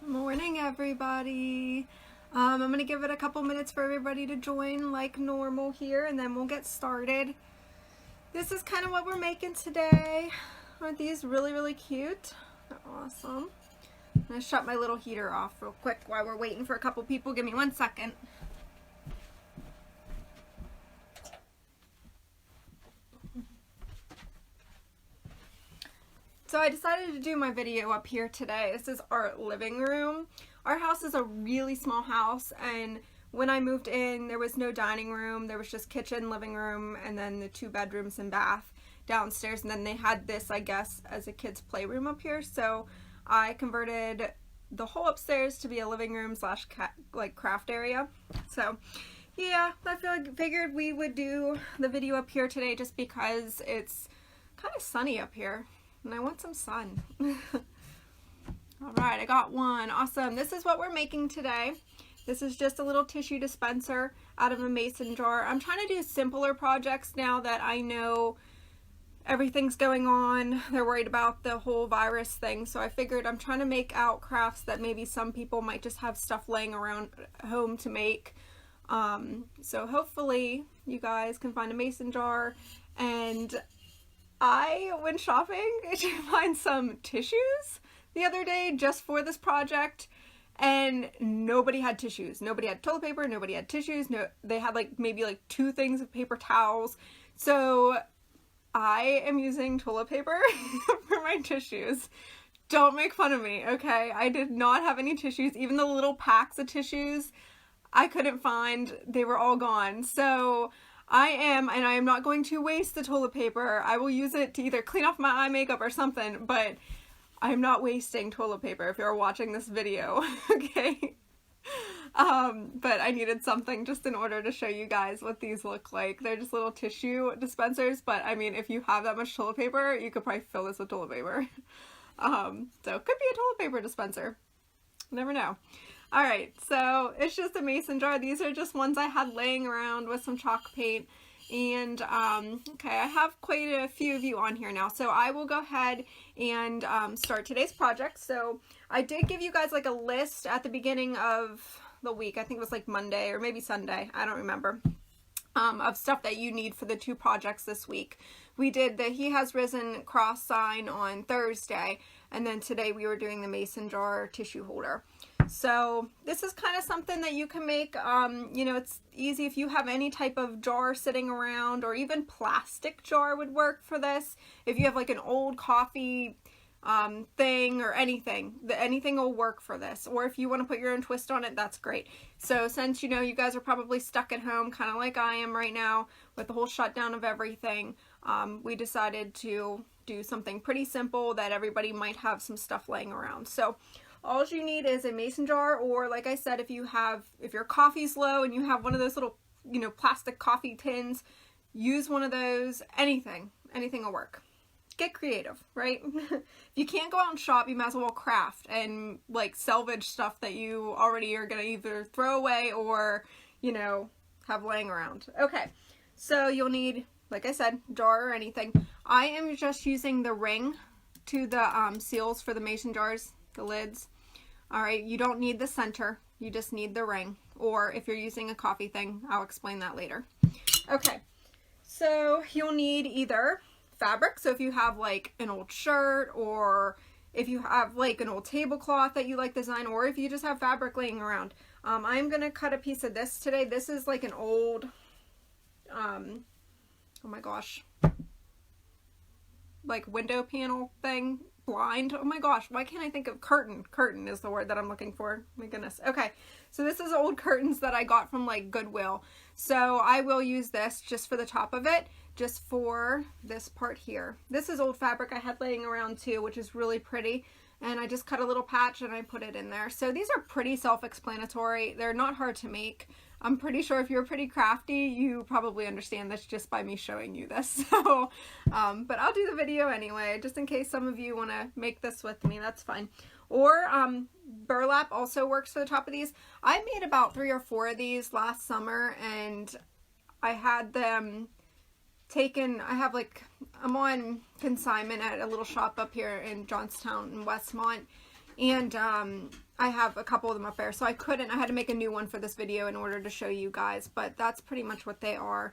Morning, everybody. I'm gonna give it a couple minutes for everybody to join like normal here, and then we'll get started. This is kind of what we're making today. Aren't these really cute? They're awesome. I'm gonna shut my little heater off real quick while we're waiting for a couple people. Give me 1 second. So I decided to do my video up here today. This is our living room. Our house is a really small house, and when I moved in, there was no dining room. There was just kitchen, living room, and then the 2 bedrooms and bath downstairs. And then they had this, I guess, as a kid's playroom up here. So I converted the whole upstairs to be a living room slash like craft area. So yeah, I figured we would do the video up here today just because it's kind of sunny up here. And I want some sun. All right, I got one. Awesome. This is what we're making today. This is just a little tissue dispenser out of a mason jar. I'm trying to do simpler projects now that I know everything's going on. They're worried about the whole virus thing. So I figured I'm trying to make out crafts that maybe some people might just have stuff laying around home to make. So hopefully you guys can find a mason jar. And I went shopping to find some tissues the other day just for this project, and nobody had tissues. Nobody had toilet paper, nobody had tissues. No, they had maybe 2 things of paper towels. So I am using toilet paper for my tissues. Don't make fun of me, okay? I did not have any tissues. Even the little packs of tissues I couldn't find. They were all gone. So I am not going to waste the toilet paper. I will use it to either clean off my eye makeup or something, but I'm not wasting toilet paper if you're watching this video, okay? But I needed something just in order to show you guys what these look like. They're just little tissue dispensers, but I mean, if you have that much toilet paper, you could probably fill this with toilet paper. So it could be a toilet paper dispenser. Never know. All right, so it's just a mason jar. These are just ones I had laying around with some chalk paint. And okay, I have quite a few of you on here now. So I will go ahead and start today's project. So I did give you guys a list at the beginning of the week. I think it was Monday or maybe Sunday. I don't remember. Of stuff that you need for the 2 projects this week. We did the He Has Risen cross sign on Thursday. And then today we were doing the mason jar tissue holder. So this is kind of something that you can make, you know, it's easy if you have any type of jar sitting around, or even plastic jar would work for this. If you have an old coffee thing or anything will work for this. Or if you want to put your own twist on it, that's great. So since, you guys are probably stuck at home, kind of like I am right now with the whole shutdown of everything, we decided to do something pretty simple that everybody might have some stuff laying around. So all you need is a mason jar, or like I said, if your coffee's low and you have one of those little, plastic coffee tins, use one of those. Anything will work. Get creative, right? If you can't go out and shop, you might as well craft and salvage stuff that you already are gonna either throw away or, have laying around. Okay, so you'll need, like I said, jar or anything. I am just using the ring to the seals for the mason jars, the lids. All right, you don't need the center, you just need the ring. Or if you're using a coffee thing, I'll explain that later. Okay, so you'll need either fabric, so if you have an old shirt, or if you have an old tablecloth that you like design, or if you just have fabric laying around. I'm gonna cut a piece of this today. This is an old, oh my gosh, window panel thing. Blind. Oh my gosh, why can't I think of curtain? Curtain is the word that I'm looking for. My goodness. Okay, so this is old curtains that I got from Goodwill. So I will use this just for the top of it, just for this part here. This is old fabric I had laying around too, which is really pretty. And I just cut a little patch and I put it in there. So these are pretty self-explanatory. They're not hard to make. I'm pretty sure if you're pretty crafty, you probably understand this just by me showing you this. So, but I'll do the video anyway, just in case some of you want to make this with me, that's fine. Or burlap also works for the top of these. I made about 3 or 4 of these last summer, and I had them taken. I'm on consignment at a little shop up here in Johnstown and Westmont, And I have a couple of them up there, so I had to make a new one for this video in order to show you guys, but that's pretty much what they are.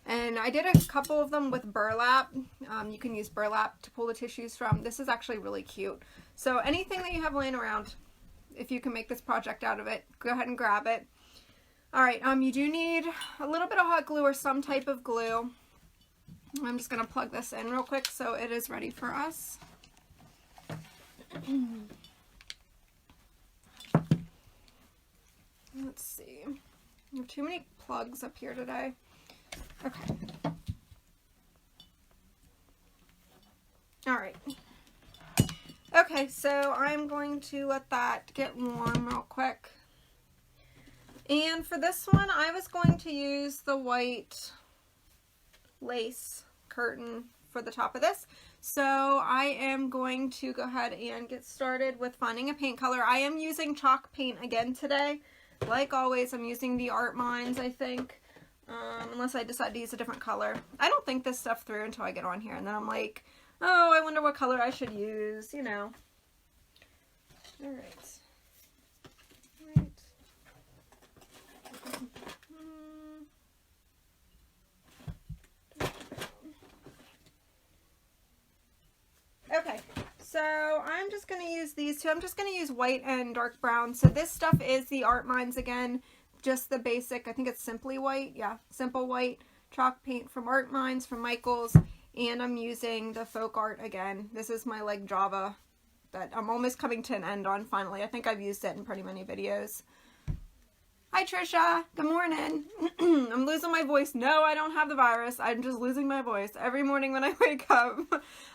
And I did a couple of them with burlap. You can use burlap to pull the tissues from. This is actually really cute. So anything that you have laying around, if you can make this project out of it, go ahead and grab it. Alright, you do need a little bit of hot glue or some type of glue. I'm just going to plug this in real quick so it is ready for us. Let's see. I have too many plugs up here today. Okay. Alright. Okay, so I'm going to let that get warm real quick. And for this one, I was going to use the white lace curtain for the top of this. So I am going to go ahead and get started with finding a paint color. I am using chalk paint again today. Like always, I'm using the Art Minds, I think. Unless I decide to use a different color. I don't think this stuff through until I get on here, and then I'm like, oh, I wonder what color I should use, you know. Alright. Okay, so I'm just going to use these two. I'm just going to use white and dark brown. So this stuff is the Art Minds again, just the basic, I think it's Simply White. Yeah, Simple White chalk paint from Art Minds, from Michaels. And I'm using the Folk Art again. This is my like Java that I'm almost coming to an end on finally. I think I've used it in pretty many videos. Hi Trisha, good morning. I'm losing my voice. No, I don't have the virus. I'm just losing my voice. Every morning when I wake up,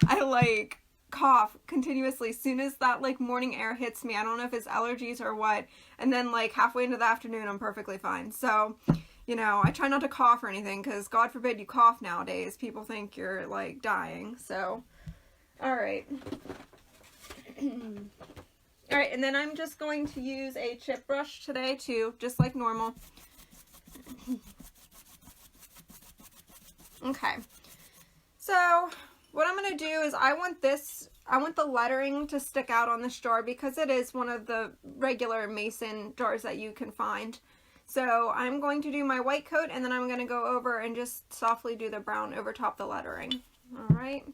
I like cough continuously as soon as that like morning air hits me. I don't know if it's allergies or what. And then like halfway into the afternoon, I'm perfectly fine. So, you know, I try not to cough or anything because God forbid you cough nowadays. People think you're like dying. So, all right. All right, and then I'm just going to use a chip brush today too, just like normal. Okay, so what I'm going to do is I want the lettering to stick out on this jar because it is one of the regular mason jars that you can find. So I'm going to do my white coat and then I'm going to go over and just softly do the brown over top the lettering. All right.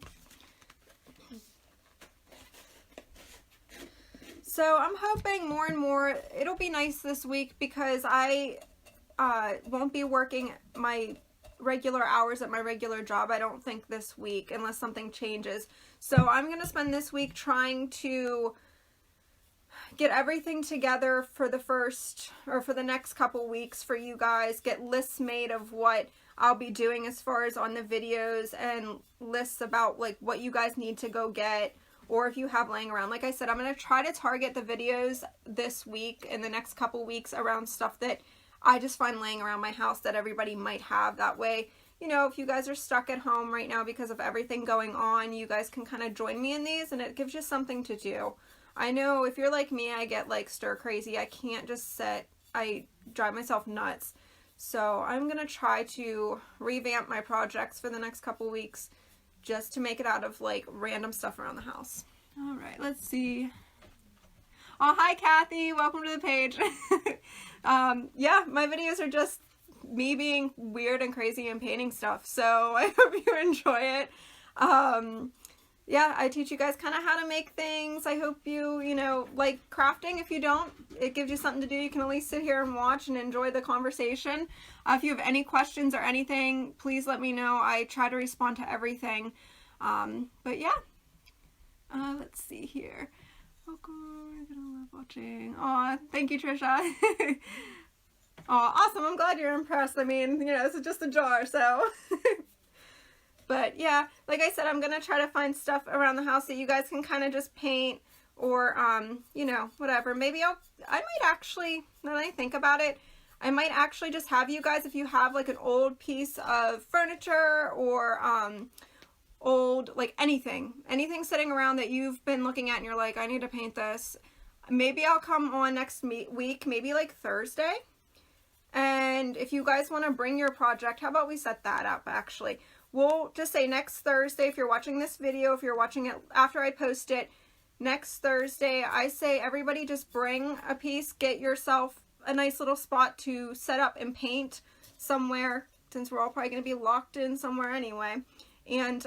So I'm hoping more and more, it'll be nice this week because I won't be working my regular hours at my regular job, I don't think this week, unless something changes. So I'm going to spend this week trying to get everything together for the next couple weeks for you guys, get lists made of what I'll be doing as far as on the videos and lists about like what you guys need to go get. Or if you have laying around. Like I said, I'm going to try to target the videos this week and the next couple weeks around stuff that I just find laying around my house that everybody might have. That way, you know, if you guys are stuck at home right now because of everything going on, you guys can kind of join me in these and it gives you something to do. I know if you're like me, I get like stir crazy. I can't just sit. I drive myself nuts. So I'm going to try to revamp my projects for the next couple weeks, just to make it out of like random stuff around the house. All right, let's see. Oh, hi Kathy, welcome to the page. Yeah, my videos are just me being weird and crazy and painting stuff, so I hope you enjoy it. Yeah, I teach you guys kind of how to make things. I hope you know, like crafting. If you don't, it gives you something to do. You can at least sit here and watch and enjoy the conversation. If you have any questions or anything, please let me know. I try to respond to everything. But yeah, let's see here. Welcome, you're gonna love watching. Aw, thank you, Trisha. Aw, awesome. I'm glad you're impressed. I mean, you know, this is just a jar, so... But yeah, like I said, I'm going to try to find stuff around the house that you guys can kind of just paint or, you know, whatever. Maybe I might actually, now that I think about it, I might actually just have you guys, if you have like an old piece of furniture or old, like anything sitting around that you've been looking at and you're like, I need to paint this. Maybe I'll come on next week, maybe like Thursday. And if you guys want to bring your project, how about we set that up actually? We'll just say next Thursday, if you're watching this video, if you're watching it after I post it, next Thursday, I say everybody just bring a piece, get yourself a nice little spot to set up and paint somewhere, since we're all probably going to be locked in somewhere anyway. And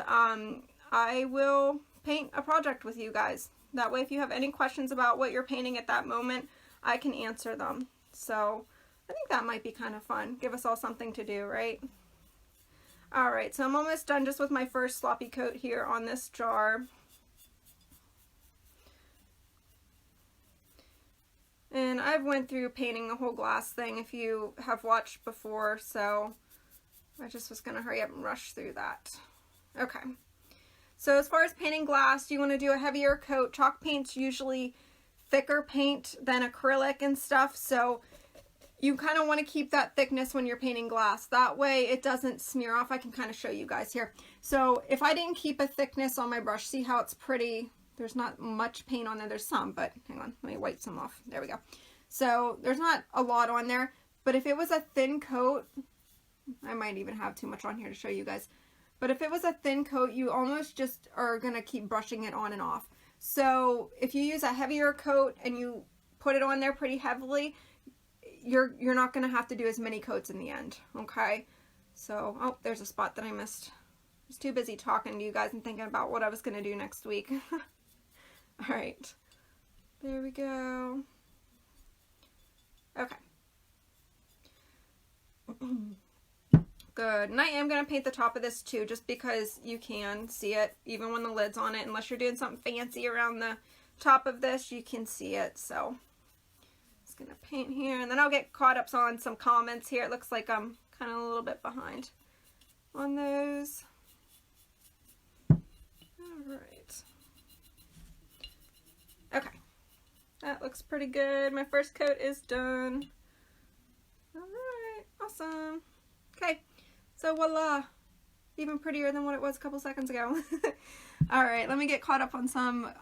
I will paint a project with you guys. That way, if you have any questions about what you're painting at that moment, I can answer them. So I think that might be kind of fun. Give us all something to do, right? All right, so I'm almost done just with my first sloppy coat here on this jar. And I've went through painting the whole glass thing if you have watched before, so I just was going to hurry up and rush through that. Okay. So as far as painting glass, you want to do a heavier coat. Chalk paint's usually thicker paint than acrylic and stuff, so you kind of want to keep that thickness when you're painting glass. That way it doesn't smear off. I can kind of show you guys here. So if I didn't keep a thickness on my brush, see how it's pretty? There's not much paint on there. There's some, but hang on. Let me wipe some off. There we go. So there's not a lot on there, but if it was a thin coat, I might even have too much on here to show you guys. But if it was a thin coat, you almost just are going to keep brushing it on and off. So if you use a heavier coat and you put it on there pretty heavily, you're not going to have to do as many coats in the end. Okay. So, oh, there's a spot that I missed. I was too busy talking to you guys and thinking about what I was going to do next week. All right, there we go. Okay. Good. And I am going to paint the top of this too, just because you can see it even when the lid's on it. Unless you're doing something fancy around the top of this, you can see it. So just going to paint here, and then I'll get caught up on some comments here. It looks like I'm kind of a little bit behind on those. All right. Okay, that looks pretty good. My first coat is done. All right, awesome. Okay, so voila, even prettier than what it was a couple seconds ago. All right, let me get caught up on some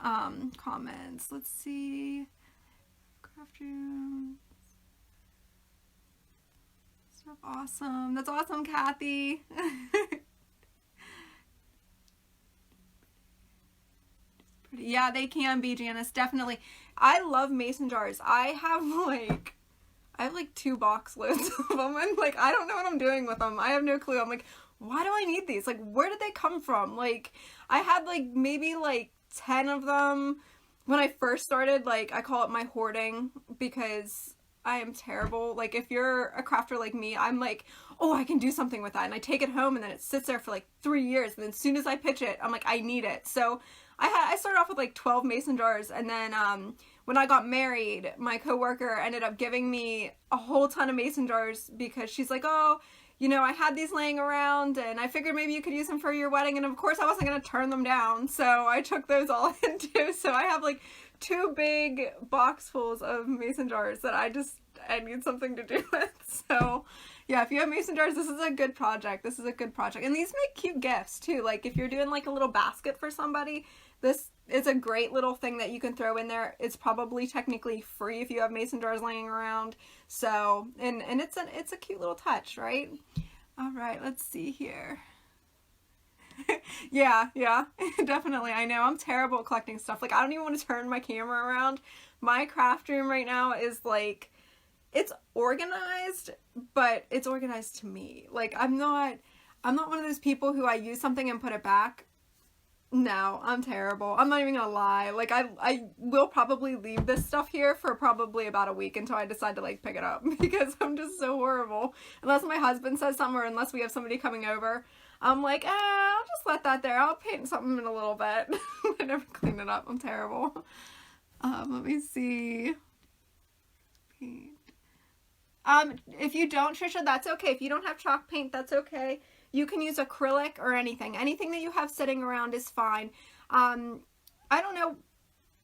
comments. Let's see. Craft room. Stuff awesome. That's awesome, Kathy. Yeah, they can be, Janice, definitely. I love mason jars. I have like 2 box loads of them, and like I don't know what I'm doing with them. I have no clue. I'm like, why do I need these? Like, where did they come from? Like, I had like maybe like 10 of them when I first started. Like, I call it my hoarding because I am terrible. Like, if you're a crafter like me, I'm like, oh, I can do something with that, and I take it home and then it sits there for like 3 years, and then as soon as I pitch it, I'm like, I need it. So I started off with like 12 mason jars, and then when I got married, my coworker ended up giving me a whole ton of mason jars because she's like, oh, you know, I had these laying around and I figured maybe you could use them for your wedding, and of course I wasn't going to turn them down, so I took those all in too. So I have like 2 big boxfuls of mason jars that I need something to do with. So yeah, if you have mason jars, this is a good project. This is a good project. And these make cute gifts too. Like if you're doing like a little basket for somebody, this is a great little thing that you can throw in there. It's probably technically free if you have mason jars laying around. So, and it's a cute little touch, right? All right, let's see here. Yeah, definitely. I know I'm terrible at collecting stuff. Like, I don't even want to turn my camera around. My craft room right now is like, it's organized, but it's organized to me. Like, I'm not one of those people who I use something and put it back. No, I'm terrible. I'm not even gonna lie. Like, I will probably leave this stuff here for probably about a week until I decide to like pick it up because I'm just so horrible. Unless my husband says something, or unless we have somebody coming over, I'm like, I'll just let that there. I'll paint something in a little bit. I never clean it up. I'm terrible. Let me see. Paint. If you don't, Trisha, that's okay. If you don't have chalk paint, that's okay. You can use acrylic or anything. Anything that you have sitting around is fine. I don't know.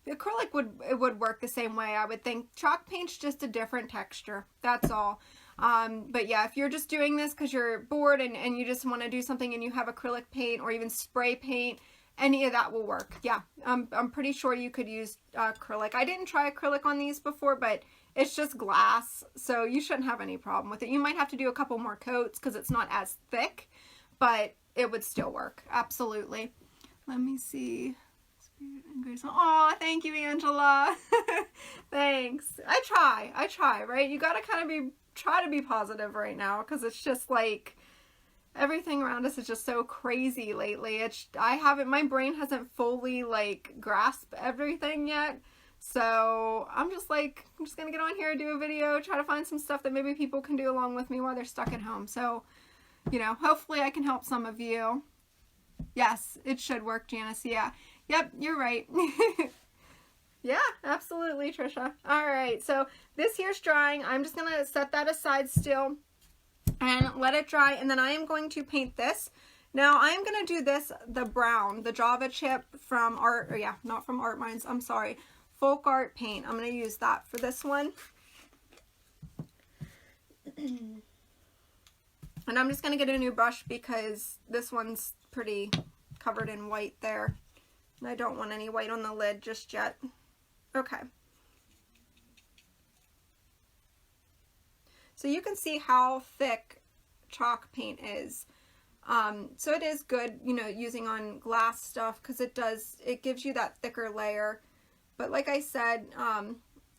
Acrylic would work the same way, I would think. Chalk paint's just a different texture. That's all. But yeah, if you're just doing this because you're bored and you just want to do something and you have acrylic paint or even spray paint, any of that will work. Yeah, I'm pretty sure you could use acrylic. I didn't try acrylic on these before, but it's just glass, so you shouldn't have any problem with it. You might have to do a couple more coats because it's not as thick, but it would still work. Absolutely. Let me see. Oh, thank you, Angela. Thanks. I try, right? You gotta kind of try to be positive right now, because it's just like everything around us is just so crazy lately. My brain hasn't fully like grasped everything yet. So I'm just gonna get on here, do a video, try to find some stuff that maybe people can do along with me while they're stuck at home. So, you know, hopefully I can help some of you. Yes, it should work, Janice. Yeah. Yep, you're right. Yeah, absolutely, Trisha. All right, so this here's drying. I'm just going to set that aside still and let it dry, and then I am going to paint this. Now, I'm going to do this, the brown, the Java chip from not from Art Minds, I'm sorry, Folk Art Paint. I'm going to use that for this one. And I'm just going to get a new brush because this one's pretty covered in white there. And I don't want any white on the lid just yet. Okay. So you can see how thick chalk paint is. So it is good, you know, using on glass stuff, because it gives you that thicker layer. But like I said,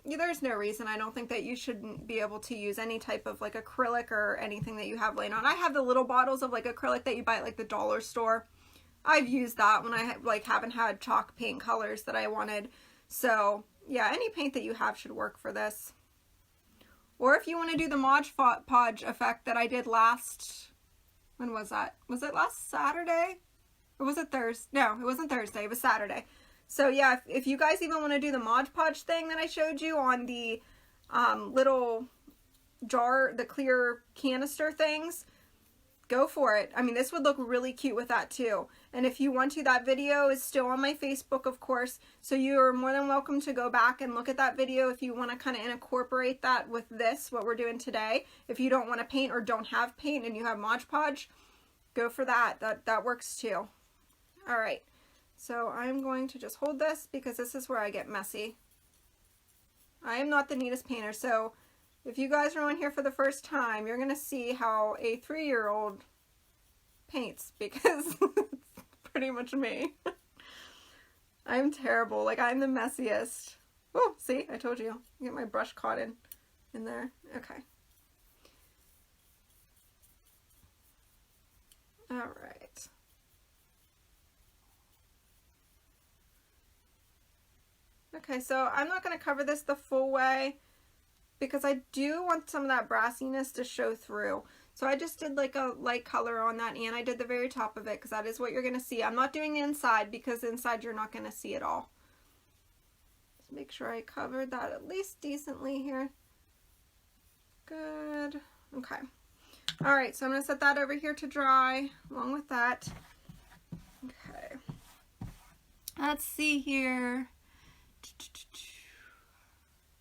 there's no reason I don't think that you shouldn't be able to use any type of like acrylic or anything that you have laying on. I have the little bottles of like acrylic that you buy at like the dollar store. I've used that when I haven't had chalk paint colors that I wanted. So yeah, any paint that you have should work for this. Or if you want to do the Mod Podge effect that I did when was that? Was it last Saturday? Or was it Thursday? No, it wasn't Thursday, it was Saturday. So yeah, if you guys even want to do the Mod Podge thing that I showed you on the little jar, the clear canister things, go for it. I mean, this would look really cute with that too. And if you want to, that video is still on my Facebook, of course. So you're more than welcome to go back and look at that video if you want to kind of incorporate that with this, what we're doing today. If you don't want to paint or don't have paint and you have Mod Podge, go for that. That works too. All right. So I'm going to just hold this because this is where I get messy. I am not the neatest painter, so if you guys are on here for the first time, you're going to see how a 3-year-old paints, because it's pretty much me. I'm terrible. Like, I'm the messiest. Oh, see? I told you. Get my brush caught in there. Okay. All right. Okay, so I'm not going to cover this the full way, because I do want some of that brassiness to show through. So I just did like a light color on that, and I did the very top of it because that is what you're going to see. I'm not doing the inside because inside you're not going to see it all. Just make sure I covered that at least decently here. Good. Okay. All right, so I'm going to set that over here to dry along with that. Okay. Let's see here.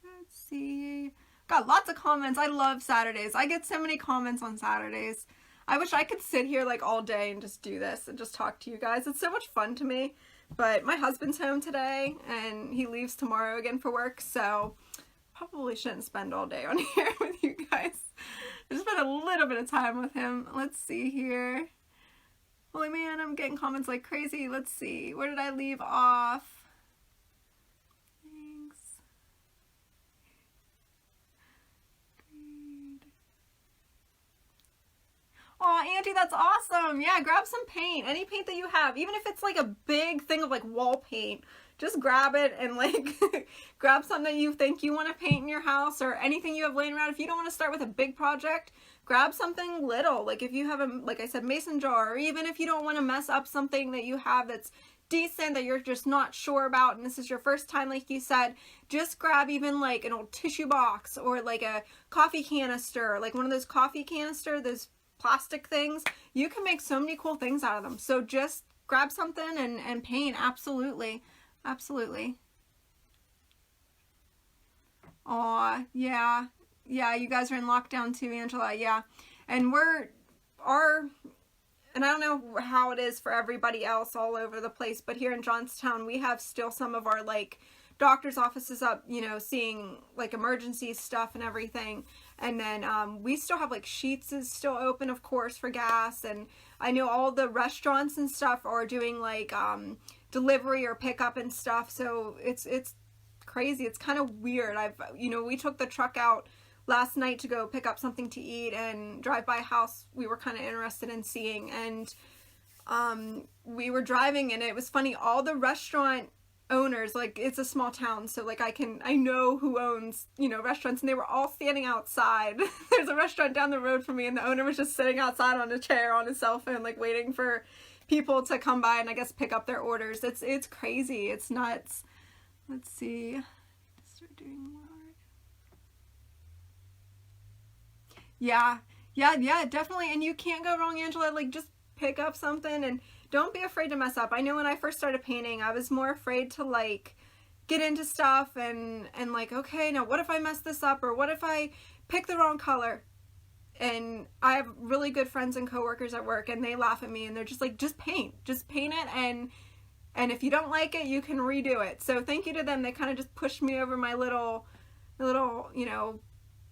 Let's see. Got lots of comments. I love Saturdays. I get so many comments on Saturdays. I wish I could sit here like all day and just do this and just talk to you guys. It's so much fun to me. But my husband's home today and he leaves tomorrow again for work, so probably shouldn't spend all day on here with you guys. I just spent a little bit of time with him. Let's see here. Holy man, I'm getting comments like crazy. Let's see. Where did I leave off? Oh, Auntie, that's awesome. Yeah, grab some paint. Any paint that you have. Even if it's like a big thing of like wall paint, just grab it and like grab something that you think you want to paint in your house or anything you have laying around. If you don't want to start with a big project, grab something little. Like if you have a, like I said, mason jar, or even if you don't want to mess up something that you have that's decent that you're just not sure about and this is your first time, like you said, just grab even like an old tissue box or like a coffee canister, like one of those coffee canister, those plastic things. You can make so many cool things out of them. So just grab something and paint. Absolutely. Absolutely. Aw, yeah. Yeah, you guys are in lockdown too, Angela. Yeah. And and I don't know how it is for everybody else all over the place, but here in Johnstown, we have still some of our like doctor's offices up, you know, seeing like emergency stuff and everything. And then we still have like Sheetz is still open, of course, for gas. And I know all the restaurants and stuff are doing like delivery or pickup and stuff. So it's crazy. It's kind of weird. We took the truck out last night to go pick up something to eat and drive by a house we were kind of interested in seeing, and we were driving, and it was funny, all the restaurant owners, like, it's a small town, so like I know who owns, restaurants, and they were all standing outside. There's a restaurant down the road from me, and the owner was just sitting outside on a chair on his cell phone, like waiting for people to come by and I guess pick up their orders. It's crazy. It's nuts. Let's see. Start doing more. Yeah, definitely. And you can't go wrong, Angela. Like, just pick up something and don't be afraid to mess up. I know when I first started painting, I was more afraid to like get into stuff and like, okay, now what if I mess this up, or what if I pick the wrong color? And I have really good friends and coworkers at work, and they laugh at me, and they're just like, just paint it, and if you don't like it, you can redo it. So thank you to them. They kind of just pushed me over my little,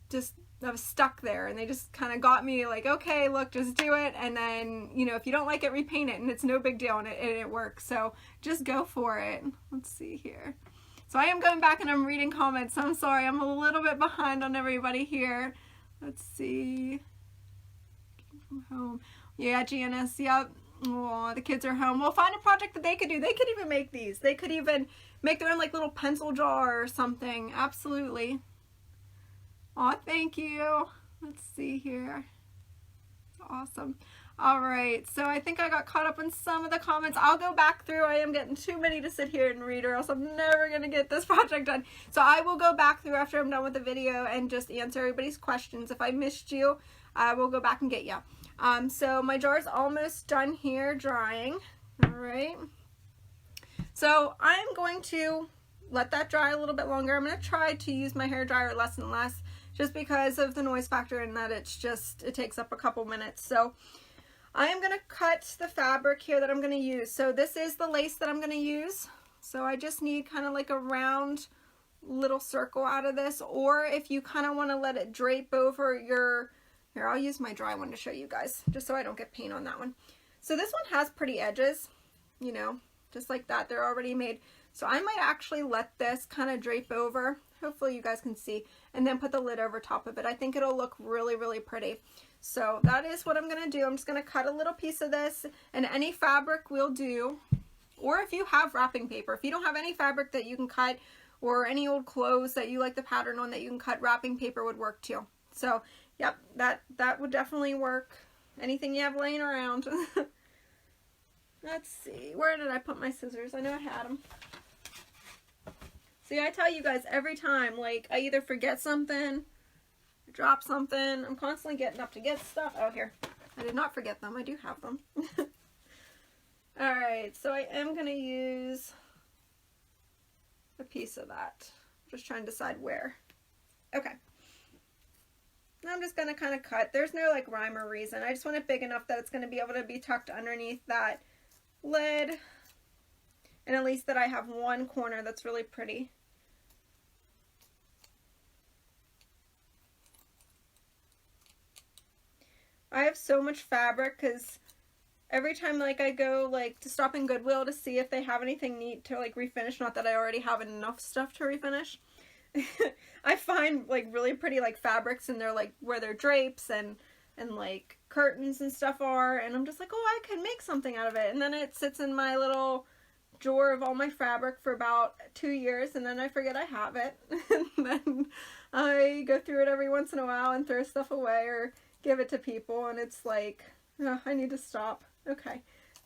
just, I was stuck there, and they just kind of got me like, okay, look, just do it, and then, if you don't like it, repaint it, and it's no big deal, and it works. So just go for it. Let's see here. So I am going back and I'm reading comments, so I'm sorry, I'm a little bit behind on everybody here. Let's see. From home. Yeah, Janice, yep. Oh, the kids are home. Well, find a project that they could do. They could even make these. They could even make their own like little pencil jar or something. Absolutely. Oh, thank you. Let's see here. Awesome. All right, so I think I got caught up in some of the comments. I'll go back through. I am getting too many to sit here and read, or else I'm never going to get this project done. So I will go back through after I'm done with the video and just answer everybody's questions. If I missed you, I will go back and get you. So my jar's almost done here drying. All right. So I'm going to let that dry a little bit longer. I'm going to try to use my hair dryer less and less, just because of the noise factor and that it takes up a couple minutes. So I am going to cut the fabric here that I'm going to use. So this is the lace that I'm going to use. So I just need kind of like a round little circle out of this, or if you kind of want to let it drape over your, here, I'll use my dry one to show you guys, just so I don't get paint on that one. So this one has pretty edges, just like that. They're already made. So I might actually let this kind of drape over. Hopefully you guys can see, and then put the lid over top of it. I think it'll look really, really pretty. So that is what I'm going to do. I'm just going to cut a little piece of this, and any fabric will do. Or if you have wrapping paper, if you don't have any fabric that you can cut, or any old clothes that you like the pattern on that you can cut, wrapping paper would work too. So yep, that would definitely work. Anything you have laying around. Let's see, where did I put my scissors? I know I had them. See, I tell you guys every time, like, I either forget something, drop something. I'm constantly getting up to get stuff. Oh, here. I did not forget them. I do have them. Alright, so I am going to use a piece of that. I'm just trying to decide where. Okay. Now I'm just going to kind of cut. There's no, like, rhyme or reason. I just want it big enough that it's going to be able to be tucked underneath that lid. And at least that I have one corner that's really pretty. I have so much fabric because every time like I go like to stop in Goodwill to see if they have anything neat to like refinish, not that I already have enough stuff to refinish, I find like really pretty like fabrics, and they're like where their drapes and like curtains and stuff are, and I'm just like, oh, I could make something out of it. And then it sits in my little drawer of all my fabric for about 2 years, and then I forget I have it. And then I go through it every once in a while and throw stuff away or give it to people, and it's like, oh, I need to stop. Okay.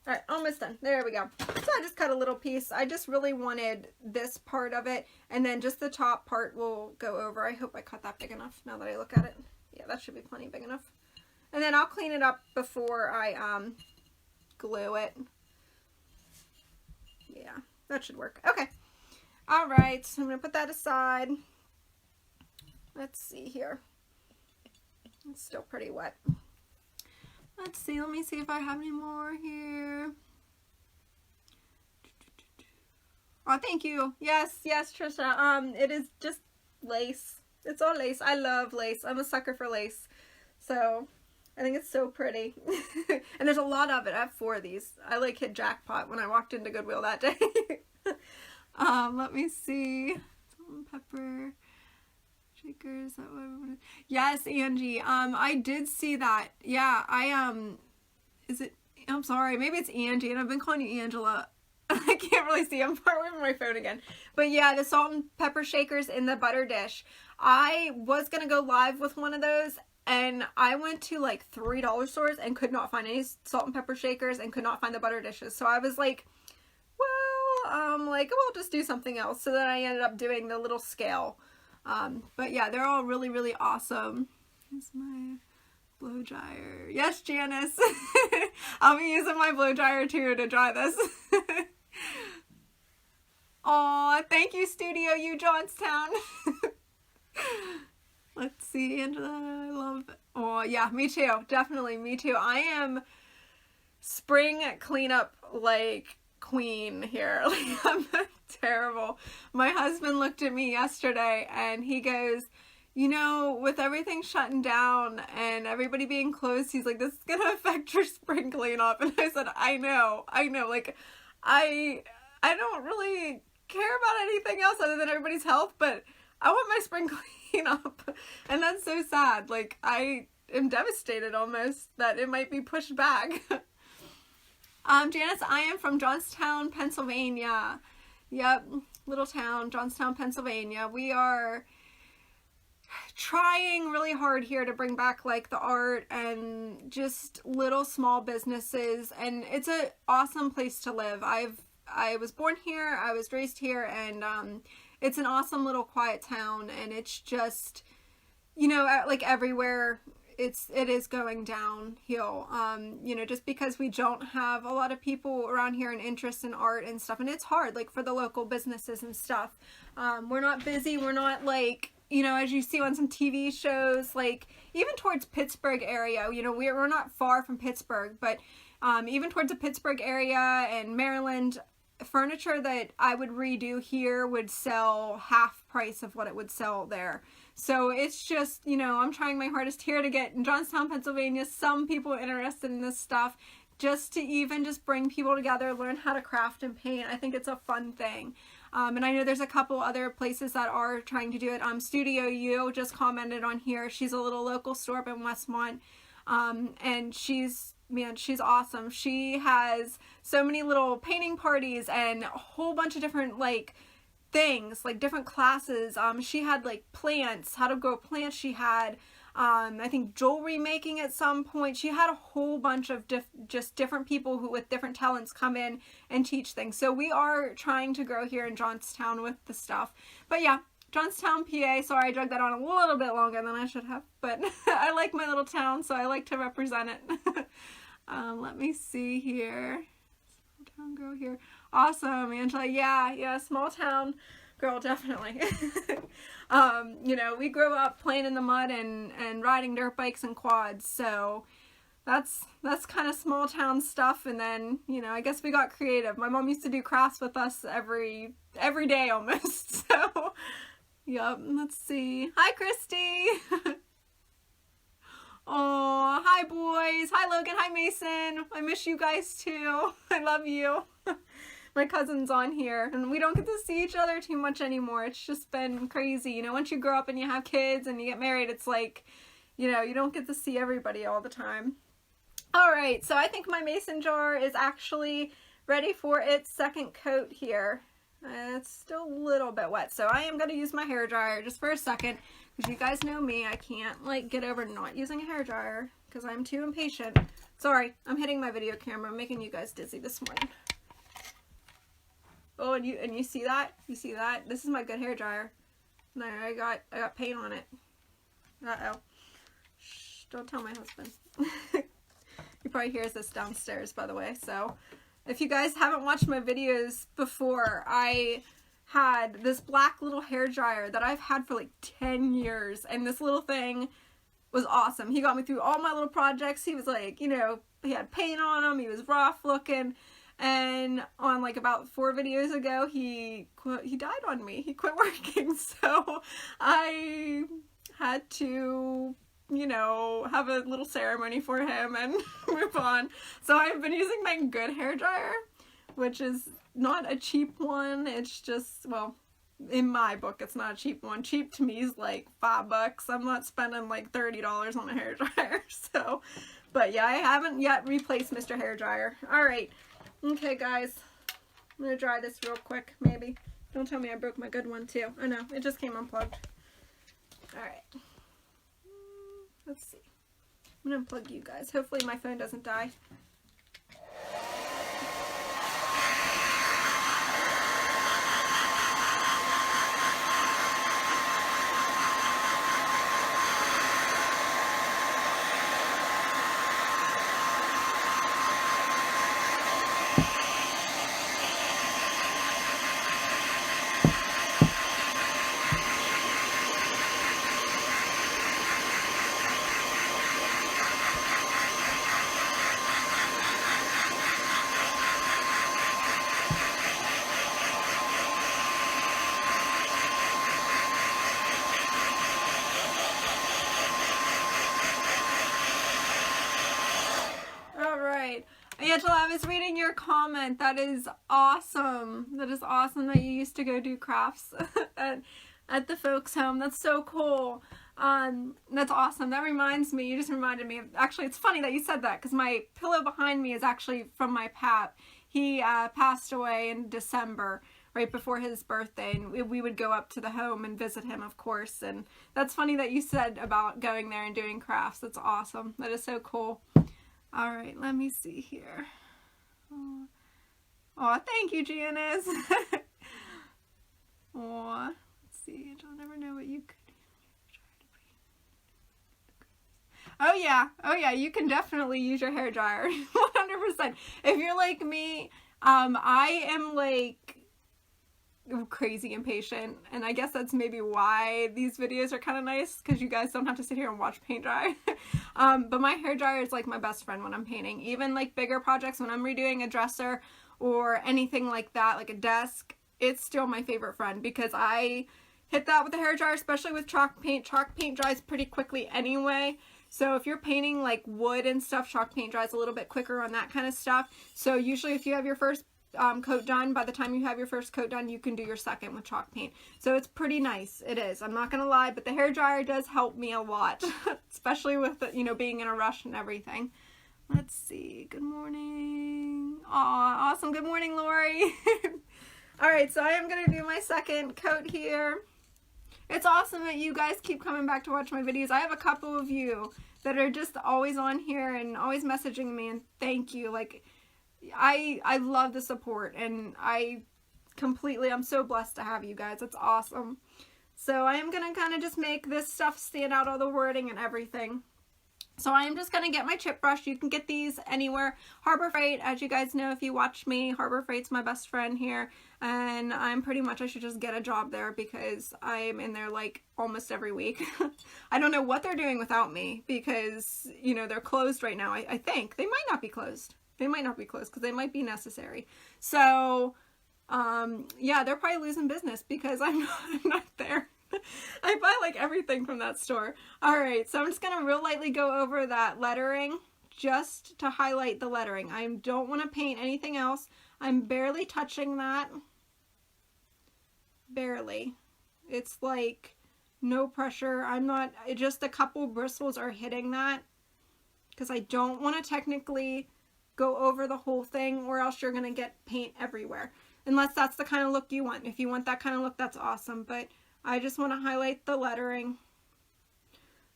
Alright, almost done. There we go. So I just cut a little piece. I just really wanted this part of it, and then just the top part will go over. I hope I cut that big enough now that I look at it. Yeah, that should be plenty big enough. And then I'll clean it up before I glue it. Yeah, that should work. Okay. Alright, so I'm going to put that aside. Let's see here. It's still pretty wet. Let's see. Let me see if I have any more here. Oh, thank you. Yes, Trisha. It is just lace. It's all lace. I love lace. I'm a sucker for lace. So I think it's so pretty. And there's a lot of it. I have 4 of these. I like hit jackpot when I walked into Goodwill that day. Let me see. Salt and pepper shakers. That what yes, Angie. I did see that. Yeah, is it, I'm sorry, maybe it's Angie, and I've been calling you Angela. I can't really see. I'm far away from my phone again. But yeah, the salt and pepper shakers in the butter dish. I was going to go live with one of those, and I went to like $3 stores and could not find any salt and pepper shakers and could not find the butter dishes. So I was like, well, we'll just do something else. So then I ended up doing the little scale. But yeah, they're all really, really awesome. Here's my blow dryer. Yes, Janice. I'll be using my blow dryer too to dry this. Aw, thank you, Studio U Johnstown. Let's see, Angela, I love it. Oh, yeah, me too. Definitely, me too. I am spring cleanup, like, queen here. Like, I'm terrible. My husband looked at me yesterday and he goes, you know, with everything shutting down and everybody being closed, he's like, this is gonna affect your spring cleanup. And I said, I know. Like, I don't really care about anything else other than everybody's health, but I want my spring cleanup. And that's so sad. Like, I am devastated almost that it might be pushed back. Janice, I am from Johnstown, Pennsylvania. Yep, little town, Johnstown, Pennsylvania. We are trying really hard here to bring back like the art and just little small businesses, and it's an awesome place to live. I was born here, I was raised here, and it's an awesome little quiet town, and it's just, you know, like everywhere it is going downhill. You know, just because we don't have a lot of people around here and interest in art and stuff, and it's hard like for the local businesses and stuff. We're not busy, we're not like, you know, as you see on some TV shows, like even towards Pittsburgh area, you know, we're not far from Pittsburgh, but even towards the Pittsburgh area and Maryland, furniture that I would redo here would sell half price of what it would sell there. So it's just, you know, I'm trying my hardest here to get in Johnstown, Pennsylvania, some people interested in this stuff, just to even just bring people together, learn how to craft and paint. I think it's a fun thing. And I know there's a couple other places that are trying to do it. Studio U just commented on here. She's a little local store up in Westmont. And she's awesome. She has so many little painting parties and a whole bunch of different like things, like different classes. She had like plants, how to grow plants. She had I think jewelry making at some point. She had a whole bunch of just different people who with different talents come in and teach things. So we are trying to grow here in Johnstown with the stuff. But yeah, Johnstown, PA. Sorry, I dragged that on a little bit longer than I should have, but I like my little town, so I like to represent it. Let me see here. Small town girl here. Awesome, Angela. Yeah, small town girl, definitely. You know, we grew up playing in the mud and riding dirt bikes and quads, so that's kind of small town stuff. And then, you know, I guess we got creative. My mom used to do crafts with us every day almost. So, yep. Let's see. Hi, Christy. Oh, hi, boys. Hi, Logan. Hi, Mason. I miss you guys too. I love you. My cousin's on here, and we don't get to see each other too much anymore. It's just been crazy. You know, once you grow up and you have kids and you get married, it's like, you know, you don't get to see everybody all the time. All right, so I think my mason jar is actually ready for its second coat here. It's still a little bit wet, so I am going to use my hair dryer just for a second, because you guys know me. I can't like get over not using a hair dryer because I'm too impatient. Sorry, I'm hitting my video camera. I'm making you guys dizzy this morning. Oh, and you see that? You see that? This is my good hair dryer. No, I got paint on it. Uh-oh. Shh, don't tell my husband. He probably hears this downstairs, by the way. So, if you guys haven't watched my videos before, I had this black little hair dryer that I've had for like 10 years. And this little thing was awesome. He got me through all my little projects. He was like, you know, he had paint on him. He was rough looking. And on like about 4 videos ago, he died on me. He quit working. So I had to you know, have a little ceremony for him and move on. So I've been using my Good hair dryer, which is not a cheap one. It's just, well, in my book, it's not a cheap one. Cheap to me is like $5. I'm not spending like $30 on a hair dryer. So, but yeah, I haven't yet replaced Mr. Hair Dryer. All right. Okay, guys. I'm going to dry this real quick, maybe. Don't tell me I broke my good one, too. I know. It just came unplugged. All right. Let's see. I'm going to unplug you guys. Hopefully my phone doesn't die. Angela, I was reading your comment. That is awesome. That is awesome that you used to go do crafts at the folks' home. That's so cool. That's awesome. That reminds me, you just reminded me of, actually, it's funny that you said that because my pillow behind me is actually from my pap. He passed away in December, right before his birthday, and we would go up to the home and visit him, of course. And that's funny that you said about going there and doing crafts. That's awesome. That is so cool. All right, let me see here. Oh, thank you, Janice. Oh, let's see. I'll never know what you could do. Oh yeah, you can definitely use your hair dryer. 100%. If you're like me, I am like crazy impatient, and I guess that's maybe why these videos are kind of nice, because you guys don't have to sit here and watch paint dry. But my hair dryer is like my best friend when I'm painting. Even like bigger projects, when I'm redoing a dresser or anything like that, like a desk, it's still my favorite friend, because I hit that with the hair dryer, especially with chalk paint. Chalk paint dries pretty quickly anyway. So if you're painting like wood and stuff, chalk paint dries a little bit quicker on that kind of stuff. So usually if you have your first coat done, by the time you have your first coat done, you can do your second with chalk paint. So it's pretty nice. It is. I'm not gonna lie, but the hair dryer does help me a lot, especially with, you know, being in a rush and everything. Let's see. Good morning. Aw, awesome. Good morning, Lori. All right, so I am gonna do my second coat here. It's awesome that you guys keep coming back to watch my videos. I have a couple of you that are just always on here and always messaging me, and thank you. Like, I love the support, and I'm so blessed to have you guys. It's awesome. So I am going to kind of just make this stuff stand out, all the wording and everything. So I am just going to get my chip brush. You can get these anywhere. Harbor Freight, as you guys know, if you watch me, Harbor Freight's my best friend here. And I'm pretty much, I should just get a job there, because I'm in there like almost every week. I don't know what they're doing without me, because, you know, they're closed right now. I think they might not be closed. They might not be closed because they might be necessary. So, yeah, they're probably losing business because I'm not there. I buy like everything from that store. All right, so I'm just going to real lightly go over that lettering just to highlight the lettering. I don't want to paint anything else. I'm barely touching that. Barely. It's like no pressure. I'm not, just a couple bristles are hitting that, because I don't want to technically go over the whole thing, or else you're going to get paint everywhere. Unless that's the kind of look you want. If you want that kind of look, that's awesome. But I just want to highlight the lettering.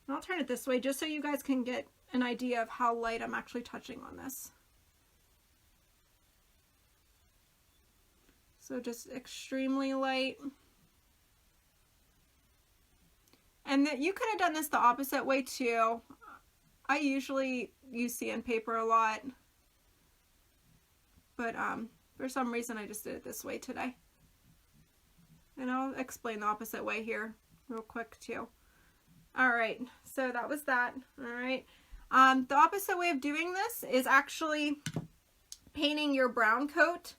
And I'll turn it this way just so you guys can get an idea of how light I'm actually touching on this. So just extremely light. And that you could have done this the opposite way too. I usually use sandpaper a lot. But for some reason I just did it this way today. And I'll explain the opposite way here real quick too. Alright, so that was that. Alright. The opposite way of doing this is actually painting your brown coat.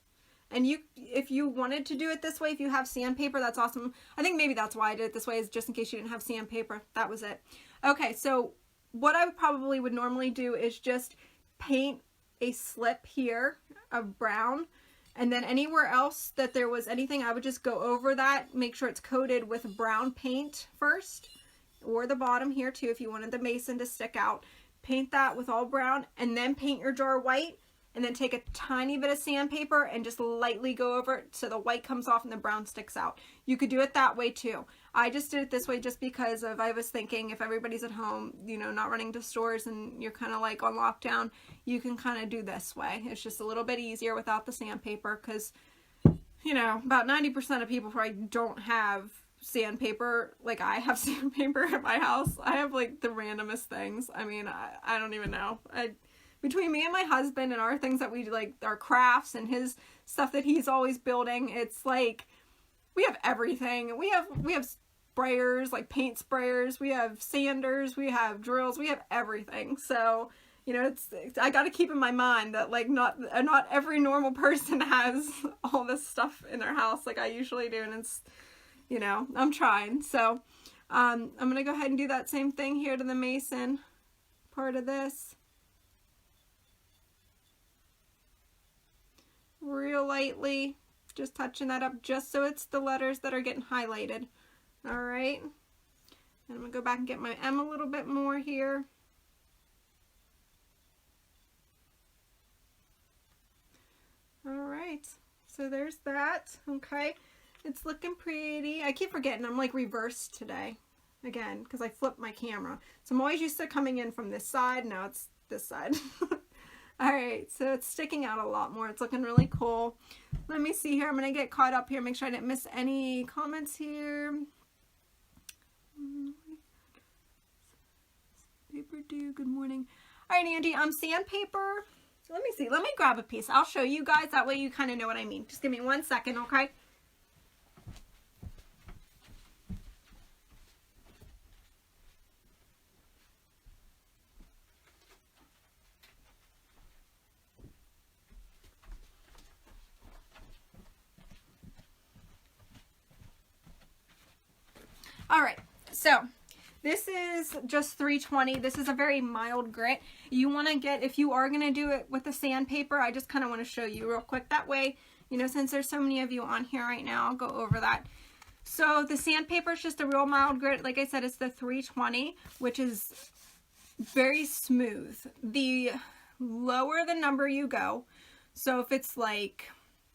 And if you wanted to do it this way, if you have sandpaper, that's awesome. I think maybe that's why I did it this way, is just in case you didn't have sandpaper. That was it. Okay, so what I probably would normally do is just paint a slip here of brown, and then anywhere else that there was anything, I would just go over that, make sure it's coated with brown paint first, or the bottom here too if you wanted the mason to stick out. Paint that with all brown, and then paint your jar white, and then take a tiny bit of sandpaper and just lightly go over it so the white comes off and the brown sticks out. You could do it that way too. I just did it this way just because of, I was thinking if everybody's at home, you know, not running to stores and you're kind of like on lockdown, you can kind of do this way. It's just a little bit easier without the sandpaper because, you know, about 90% of people probably don't have sandpaper. Like I have sandpaper at my house. I have like the randomest things. I mean, I don't even know. Between me and my husband and our things that we like, our crafts and his stuff that he's always building, it's like we have everything. We have sprayers, like paint sprayers, we have sanders, we have drills, we have everything. So, you know, I got to keep in my mind that like not every normal person has all this stuff in their house like I usually do, and it's, you know, I'm trying. So I'm gonna go ahead and do that same thing here to the mason part of this. Real lightly, just touching that up just so it's the letters that are getting highlighted. All right, and I'm gonna go back and get my M a little bit more here. All right, so there's that. Okay, it's looking pretty. I keep forgetting I'm like reversed today again because I flipped my camera, so I'm always used to coming in from this side. Now it's this side. Alright, so it's sticking out a lot more. It's looking really cool. Let me see here. I'm going to get caught up here. Make sure I didn't miss any comments here. Paper do. Good morning. Alright, Andy. Sandpaper. Let me see. Let me grab a piece. I'll show you guys. That way you kind of know what I mean. Just give me 1 second, okay? All right, so this is just 320. This is a very mild grit. You want to get, if you are going to do it with the sandpaper, I just kind of want to show you real quick. That way, you know, since there's so many of you on here right now, I'll go over that. So the sandpaper is just a real mild grit. Like I said, it's the 320, which is very smooth. The lower the number you go, so if it's like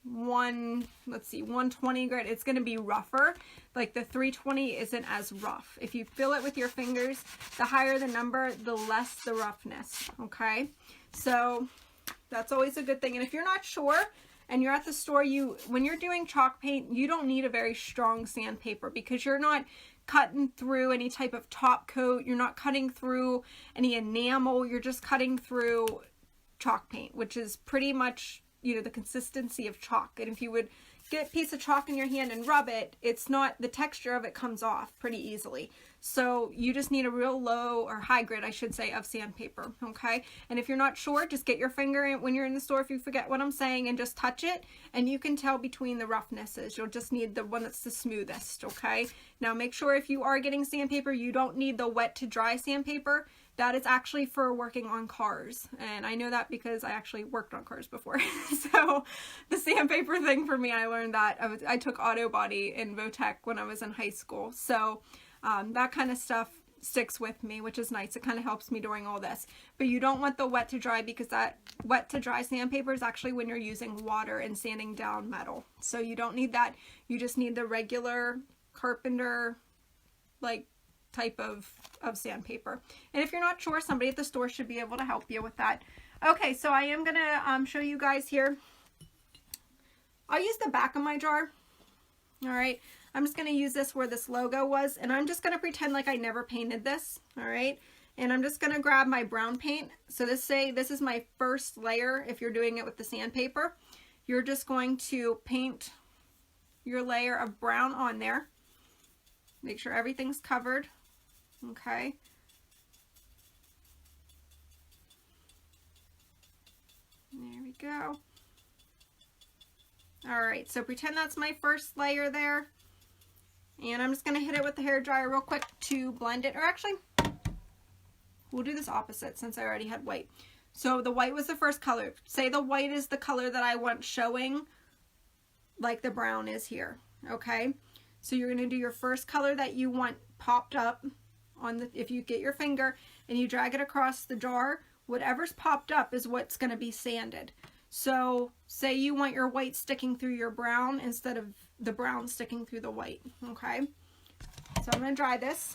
120 grit, it's going to be rougher. Like the 320 isn't as rough. If you feel it with your fingers, the higher the number, the less the roughness. Okay, so that's always a good thing. And if you're not sure and you're at the store, when you're doing chalk paint, you don't need a very strong sandpaper because you're not cutting through any type of top coat. You're not cutting through any enamel. You're just cutting through chalk paint, which is pretty much, you know, the consistency of chalk. And if you would get a piece of chalk in your hand and rub it, it's not, the texture of it comes off pretty easily. So you just need a real low or high grit, I should say, of sandpaper, okay? And if you're not sure, just get your finger in when you're in the store, if you forget what I'm saying, and just touch it, and you can tell between the roughnesses. You'll just need the one that's the smoothest, okay? Now make sure if you are getting sandpaper, you don't need the wet to dry sandpaper. That is actually for working on cars, and I know that because I actually worked on cars before. So the sandpaper thing for me, I learned that. I took auto body in Votech when I was in high school, so that kind of stuff sticks with me, which is nice. It kind of helps me during all this. But you don't want the wet to dry because that wet to dry sandpaper is actually when you're using water and sanding down metal. So you don't need that. You just need the regular carpenter like type of sandpaper. And if you're not sure, somebody at the store should be able to help you with that. Okay, so I am gonna show you guys here. I'll use the back of my jar. All right, I'm just gonna use this where this logo was, and I'm just gonna pretend like I never painted this. All right, and I'm just gonna grab my brown paint. So this is my first layer. If you're doing it with the sandpaper, you're just going to paint your layer of brown on there. Make sure everything's covered. Okay. There we go. All right, so pretend that's my first layer there. And I'm just gonna hit it with the hairdryer real quick to blend it, or actually, we'll do this opposite since I already had white. So the white was the first color. Say the white is the color that I want showing like the brown is here, okay? So you're going to do your first color that you want popped up on the, if you get your finger and you drag it across the jar, whatever's popped up is what's going to be sanded. So say you want your white sticking through your brown instead of the brown sticking through the white, okay? So I'm going to dry this.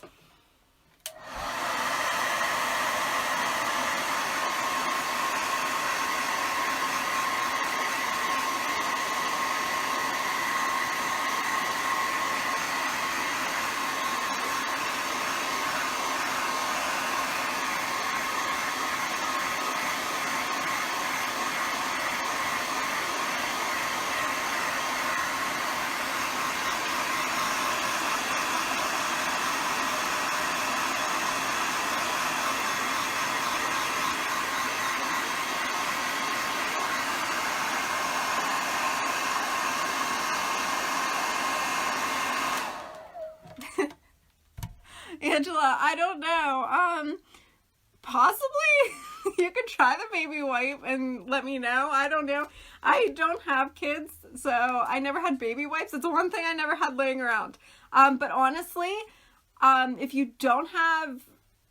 Angela, I don't know. Possibly you could try the baby wipe and let me know. I don't know. I don't have kids, so I never had baby wipes. It's the one thing I never had laying around. But honestly, if you don't have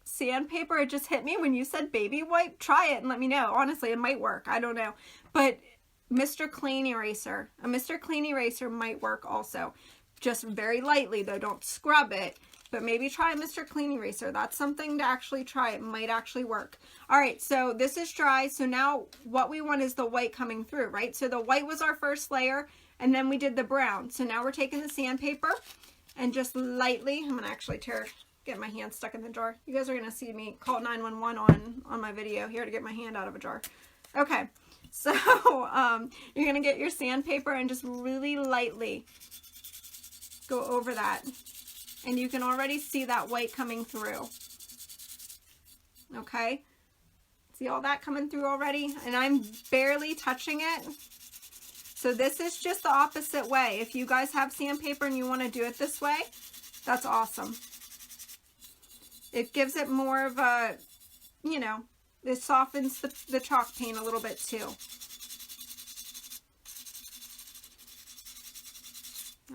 sandpaper, it just hit me when you said baby wipe. Try it and let me know. Honestly, it might work. I don't know. But Mr. Clean Eraser, a Mr. Clean Eraser might work also. Just very lightly though. Don't scrub it. But maybe try Mr. Clean Eraser. That's something to actually try. It might actually work. All right, so this is dry. So now what we want is the white coming through, right? So the white was our first layer, and then we did the brown. So now we're taking the sandpaper and just lightly, I'm gonna actually get my hand stuck in the jar. You guys are gonna see me call 911 on my video here to get my hand out of a jar. Okay, so you're gonna get your sandpaper and just really lightly go over that. And you can already see that white coming through. Okay? See all that coming through already? And I'm barely touching it. So this is just the opposite way. If you guys have sandpaper and you want to do it this way, that's awesome. It gives it more of a, you know, it softens the chalk paint a little bit too.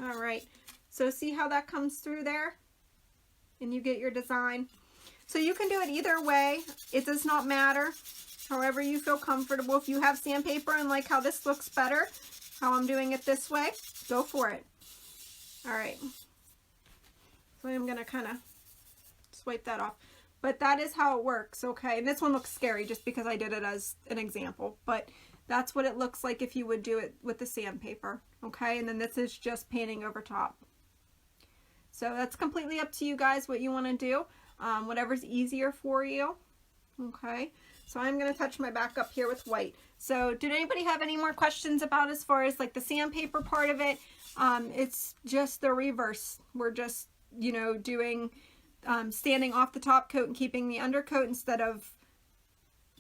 All right. So see how that comes through there? And you get your design. So you can do it either way. It does not matter. However you feel comfortable. If you have sandpaper and like how this looks better, how I'm doing it this way, go for it. All right. So I'm going to kind of swipe that off. But that is how it works, okay? And this one looks scary just because I did it as an example. But that's what it looks like if you would do it with the sandpaper, okay? And then this is just painting over top. So that's completely up to you guys what you want to do, whatever's easier for you, okay? So I'm going to touch my back up here with white. So did anybody have any more questions about as far as like the sandpaper part of it? It's just the reverse. We're just, you know, doing, standing off the top coat and keeping the undercoat instead of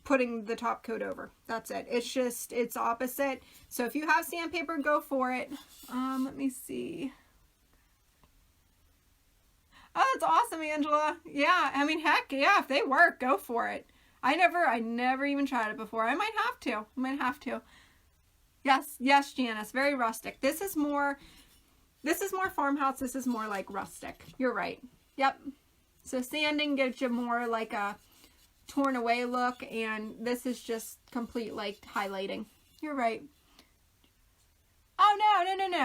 putting the top coat over. That's it. It's just, it's opposite. So if you have sandpaper, go for it. Let me see. Oh, that's awesome, Angela. Yeah, I mean, heck, yeah, if they work, go for it. I never even tried it before. I might have to. Yes, Janice, very rustic. This is more farmhouse. This is more like rustic. You're right. Yep. So sanding gives you more like a torn away look, and this is just complete like highlighting. You're right. Oh, no.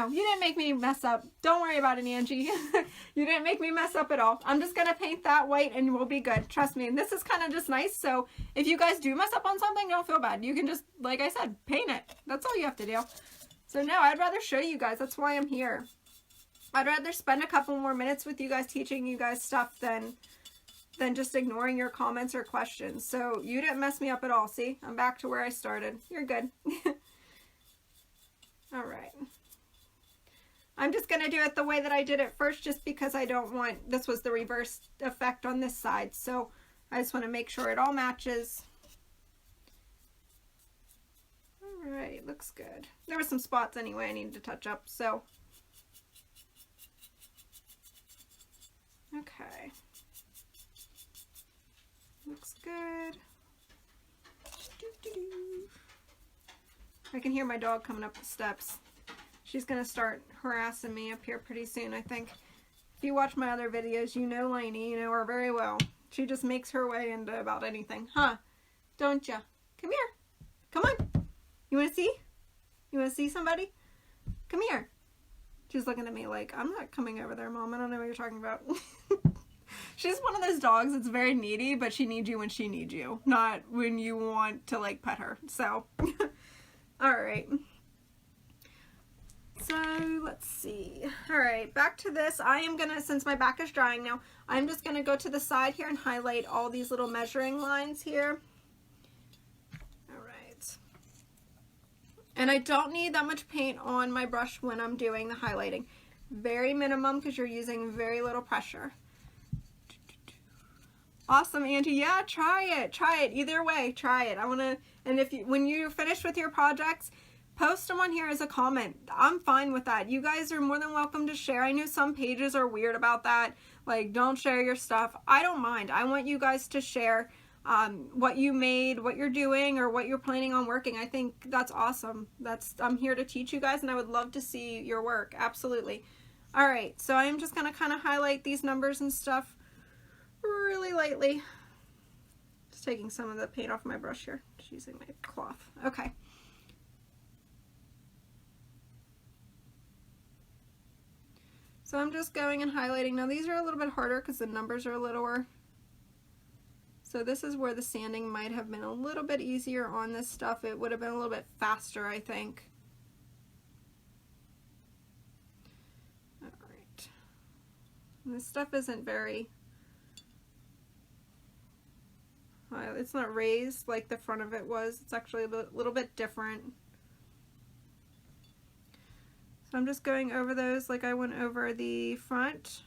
You didn't make me mess up. Don't worry about it, Angie. You didn't make me mess up at all. I'm just going to paint that white and we'll be good. Trust me. And this is kind of just nice. So if you guys do mess up on something, don't feel bad. You can just, like I said, paint it. That's all you have to do. So no, I'd rather show you guys. That's why I'm here. I'd rather spend a couple more minutes with you guys teaching you guys stuff than just ignoring your comments or questions. So you didn't mess me up at all. See, I'm back to where I started. You're good. All right. I'm just going to do it the way that I did it first just because I don't want, this was the reverse effect on this side. So I just want to make sure it all matches. All right, looks good. There were some spots anyway I needed to touch up, so. Okay. Looks good. I can hear my dog coming up the steps. She's gonna start harassing me up here pretty soon, I think. If you watch my other videos, you know Lainey, you know her very well. She just makes her way into about anything. Huh? Don't ya? Come here. Come on. You wanna see? You wanna see somebody? Come here. She's looking at me like, I'm not coming over there, Mom. I don't know what you're talking about. She's one of those dogs that's very needy, but she needs you when she needs you, not when you want to, like, pet her. So, alright. So, let's see. Alright, back to this. I am going to, since my back is drying now, I'm just going to go to the side here and highlight all these little measuring lines here. Alright. And I don't need that much paint on my brush when I'm doing the highlighting. Very minimum because you're using very little pressure. Awesome, Angie. Yeah, try it. Try it. Either way, try it. I want to, and if you, when you're finished with your projects, post them on here as a comment. I'm fine with that. You guys are more than welcome to share. I know some pages are weird about that. Like, don't share your stuff. I don't mind. I want you guys to share what you made, what you're doing, or what you're planning on working. I think that's awesome. I'm here to teach you guys, and I would love to see your work. Absolutely. All right, so I'm just going to kind of highlight these numbers and stuff really lightly. Just taking some of the paint off my brush here. Just using my cloth. Okay. So I'm just going and highlighting. Now these are a little bit harder because the numbers are littler. So this is where the sanding might have been a little bit easier on this stuff. It would have been a little bit faster, I think. All right. And this stuff isn't very... it's not raised like the front of it was. It's actually a little bit different. So I'm just going over those like I went over the front.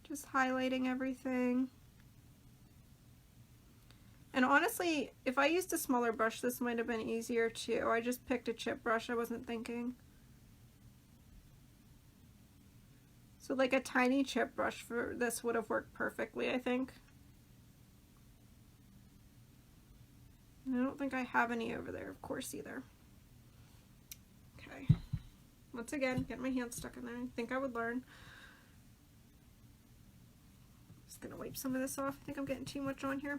Just highlighting everything. And honestly, if I used a smaller brush, this might have been easier too. I just picked a chip brush. I wasn't thinking. So like a tiny chip brush for this would have worked perfectly, I think. I don't think I have any over there, of course, either. Okay. Once again, get my hand stuck in there. I think I would learn. Just gonna wipe some of this off. I think I'm getting too much on here.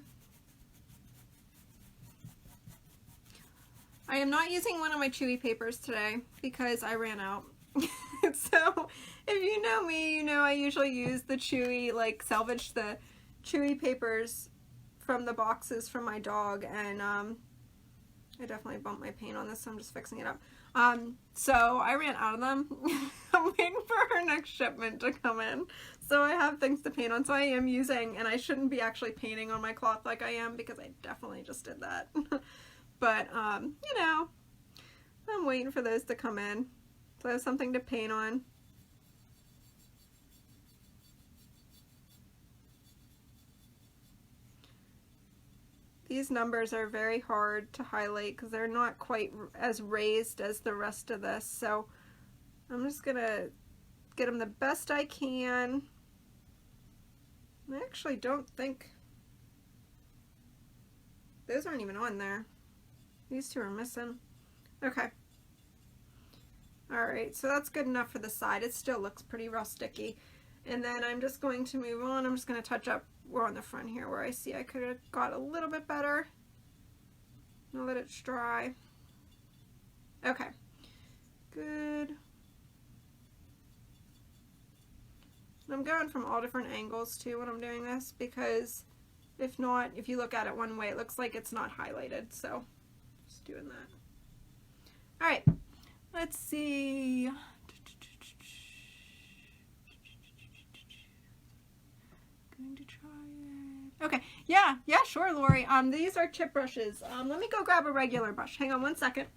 I am not using one of my chewy papers today because I ran out. So if you know me, you know I usually use the chewy, like salvage the chewy papers from the boxes from my dog, and I definitely bumped my paint on this, so I'm just fixing it up. So I ran out of them. I'm waiting for her next shipment to come in, so I have things to paint on. So I am using, and I shouldn't be actually painting on my cloth like I am because I definitely just did that. But you know, I'm waiting for those to come in. So I have something to paint on. These numbers are very hard to highlight because they're not quite as raised as the rest of this. So I'm just going to get them the best I can. I actually don't think... those aren't even on there. These two are missing. Okay. Alright, so that's good enough for the side. It still looks pretty rusticy. And then I'm just going to move on. I'm just going to touch up. We're on the front here where I see I could have got a little bit better. Now let it dry. Okay, good. And I'm going from all different angles too when I'm doing this, because if not, if you look at it one way, it looks like it's not highlighted. So just doing that. All right. Let's see. Going to try it. Okay, yeah, sure, Lori. These are chip brushes. Let me go grab a regular brush. Hang on one second.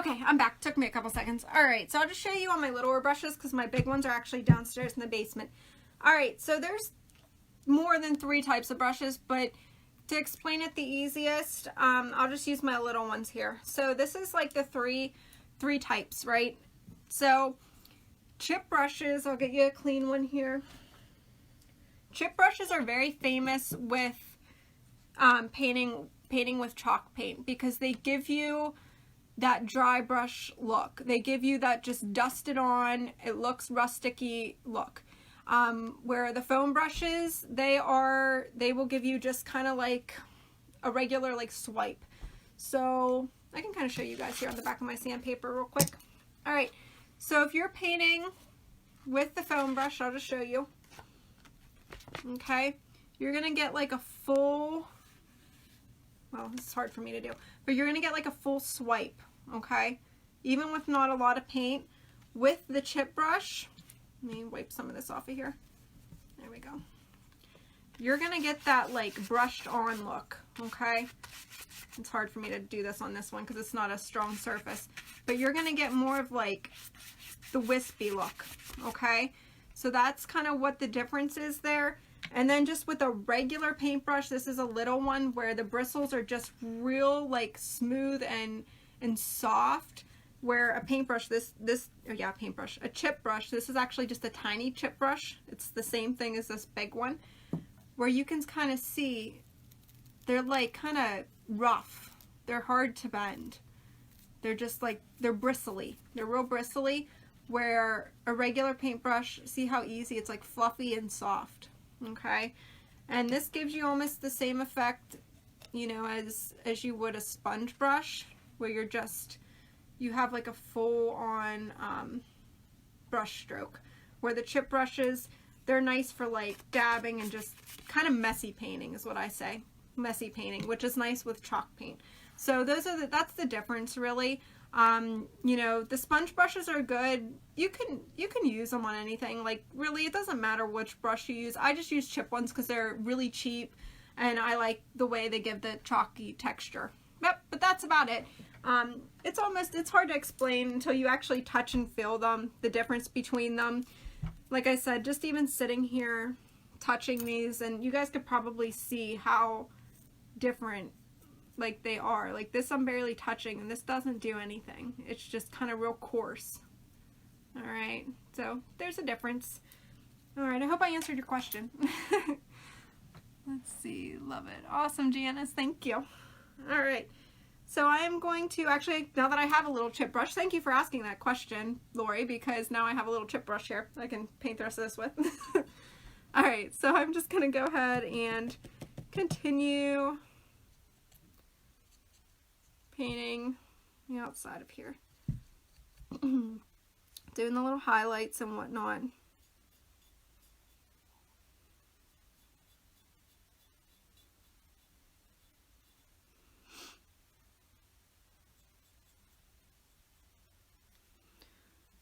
Okay, I'm back. Took me a couple seconds. All right, so I'll just show you on my littler brushes because my big ones are actually downstairs in the basement. All right, so there's more than 3 types of brushes, but to explain it the easiest, I'll just use my little ones here. So this is like the three types, right? So chip brushes, I'll get you a clean one here. Chip brushes are very famous with painting with chalk paint because they give you that dry brush look. They give you that just dusted on, it looks rusticy look. Where the foam brushes, they will give you just kind of like a regular like swipe. So I can kind of show you guys here on the back of my sandpaper real quick. All right, so if you're painting with the foam brush, I'll just show you. Okay, you're gonna get like a full, well, this is hard for me to do, but you're gonna get like a full swipe, okay? Even with not a lot of paint. With the chip brush, let me wipe some of this off of here. There we go. You're gonna get that like brushed on look, okay? It's hard for me to do this on this one because it's not a strong surface, but you're gonna get more of like the wispy look, okay? So that's kind of what the difference is there. And then just with a regular paintbrush, this is a little one where the bristles are just real like smooth and soft. Where a paintbrush, a chip brush, this is actually just a tiny chip brush. It's the same thing as this big one. Where you can kind of see, they're like kind of rough. They're hard to bend. They're just like, they're bristly. They're real bristly. Where a regular paintbrush, see how easy, it's like fluffy and soft. Okay, and this gives you almost the same effect, you know, as you would a sponge brush, where you have like a full on brush stroke. Where the chip brushes, they're nice for like dabbing and just kind of messy painting is what I say, messy painting, which is nice with chalk paint. So that's the difference really. You know, the sponge brushes are good. You can use them on anything. Like really, it doesn't matter which brush you use. I just use chip ones because they're really cheap and I like the way they give the chalky texture. Yep, but that's about it. It's hard to explain until you actually touch and feel them, the difference between them. Like I said, just even sitting here touching these, and you guys could probably see how different like they are. Like this I'm barely touching and this doesn't do anything. It's just kind of real coarse. Alright, so there's a difference. Alright, I hope I answered your question. Let's see, love it. Awesome, Janice, thank you. Alright, so I am going to actually, now that I have a little chip brush, thank you for asking that question, Lori, because now I have a little chip brush here I can paint the rest of this with. Alright, so I'm just going to go ahead and continue painting the outside of here. Doing the little highlights and whatnot.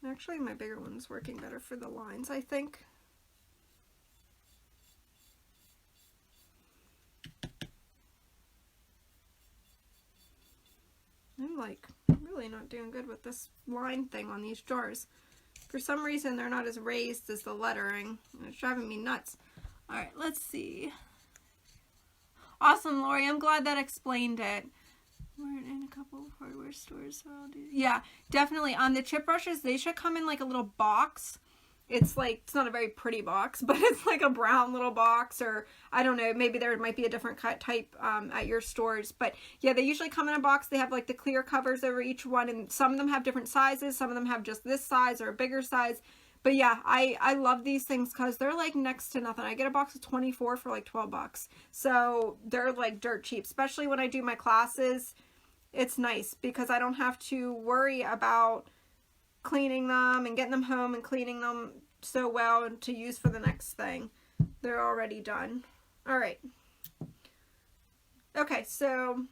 Actually, my bigger one's working better for the lines, I think. I'm like really not doing good with this line thing on these jars. For some reason they're not as raised as the lettering and it's driving me nuts. Alright, let's see. Awesome, Lori, I'm glad that explained it. We're in a couple of hardware stores, so I'll do, yeah, definitely. On the chip brushes, they should come in like a little box. It's like, it's not a very pretty box, but it's like a brown little box, or I don't know, maybe there might be a different type at your stores. But yeah, they usually come in a box. They have like the clear covers over each one, and some of them have different sizes. Some of them have just this size or a bigger size. But yeah, I love these things because they're like next to nothing. I get a box of 24 for like 12 bucks. So they're like dirt cheap, especially when I do my classes. It's nice because I don't have to worry about cleaning them and getting them home and cleaning them so well and to use for the next thing. They're already done. Alright. Okay, so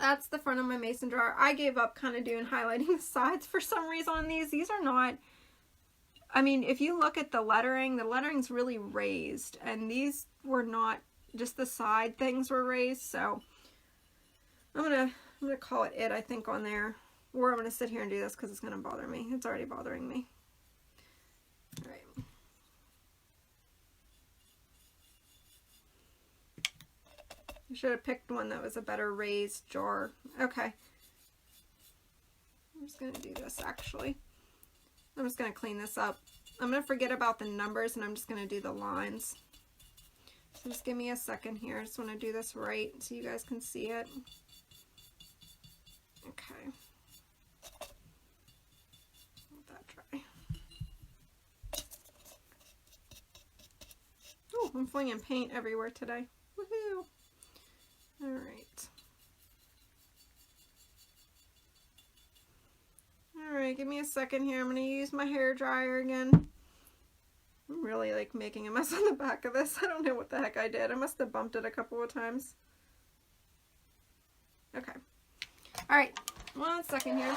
that's the front of my mason jar. I gave up kind of doing highlighting the sides for some reason on these. These are not, I mean, if you look at the lettering's really raised, and these were not, just the side things were raised, so I'm gonna call it, I think, on there. Or I'm going to sit here and do this because it's going to bother me. It's already bothering me. All right. I should have picked one that was a better raised jar. Okay. I'm just going to do this actually. I'm just going to clean this up. I'm going to forget about the numbers and I'm just going to do the lines. So just give me a second here. I just want to do this right so you guys can see it. Okay. Let that dry. Oh, I'm flinging paint everywhere today. Woohoo! All right. All right, give me a second here. I'm going to use my hair dryer again. I'm really like making a mess on the back of this. I don't know what the heck I did. I must have bumped it a couple of times. Okay. All right, 1 second here.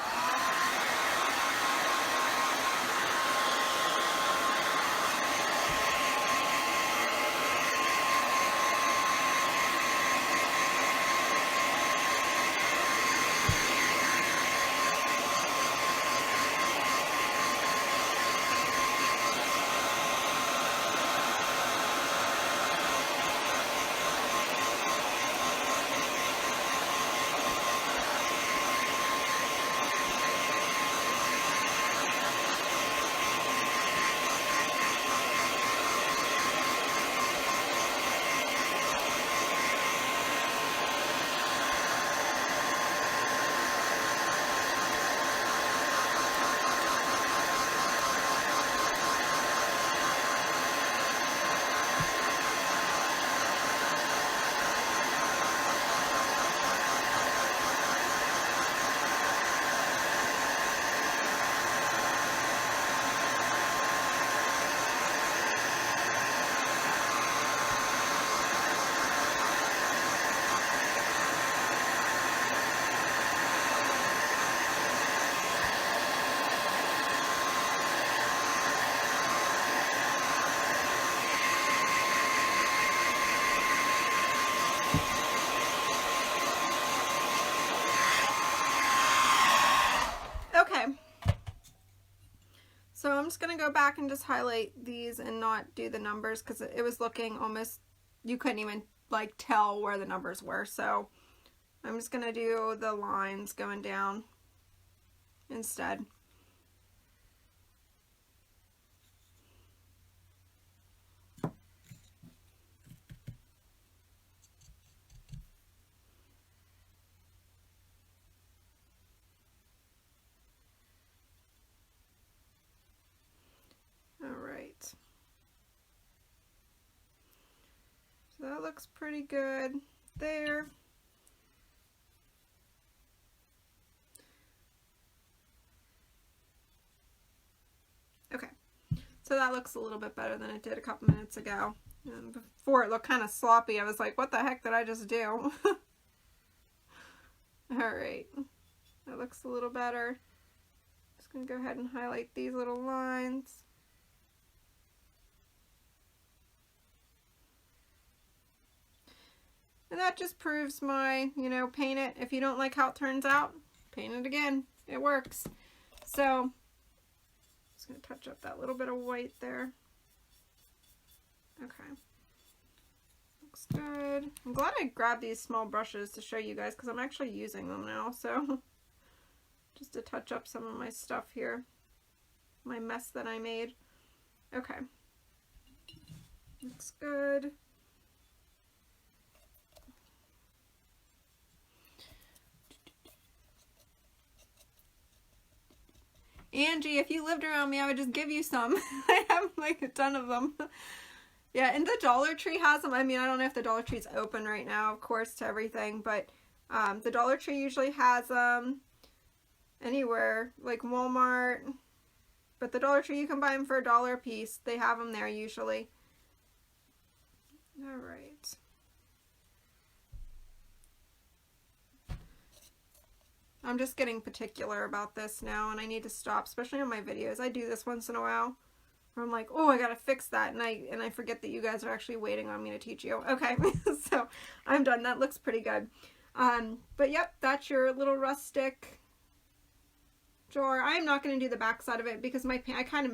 So I'm just going to go back and just highlight these and not do the numbers because it was looking almost, you couldn't even like tell where the numbers were. So I'm just going to do the lines going down instead. So that looks pretty good there. Okay, so that looks a little bit better than it did a couple minutes ago. And before it looked kind of sloppy. I was like, what the heck did I just do? Alright, that looks a little better. Just going to go ahead and highlight these little lines. And that just proves my, you know, paint it. If you don't like how it turns out, paint it again. It works. So, just going to touch up that little bit of white there. Okay. Looks good. I'm glad I grabbed these small brushes to show you guys because I'm actually using them now. So, just to touch up some of my stuff here. My mess that I made. Okay. Looks good. Angie, if you lived around me, I would just give you some. I have like a ton of them. Yeah, and the Dollar Tree has them. I mean, I don't know if the Dollar Tree's open right now, of course, to everything, but the Dollar Tree usually has them anywhere, like Walmart. But the Dollar Tree, you can buy them for $1 a piece. They have them there usually. All right. I'm just getting particular about this now, and I need to stop, especially on my videos. I do this once in a while, where I'm like, oh, I gotta fix that, and I forget that you guys are actually waiting on me to teach you. Okay, so I'm done. That looks pretty good. But yep, that's your little rustic jar. I'm not going to do the back side of it because my paint, I kind of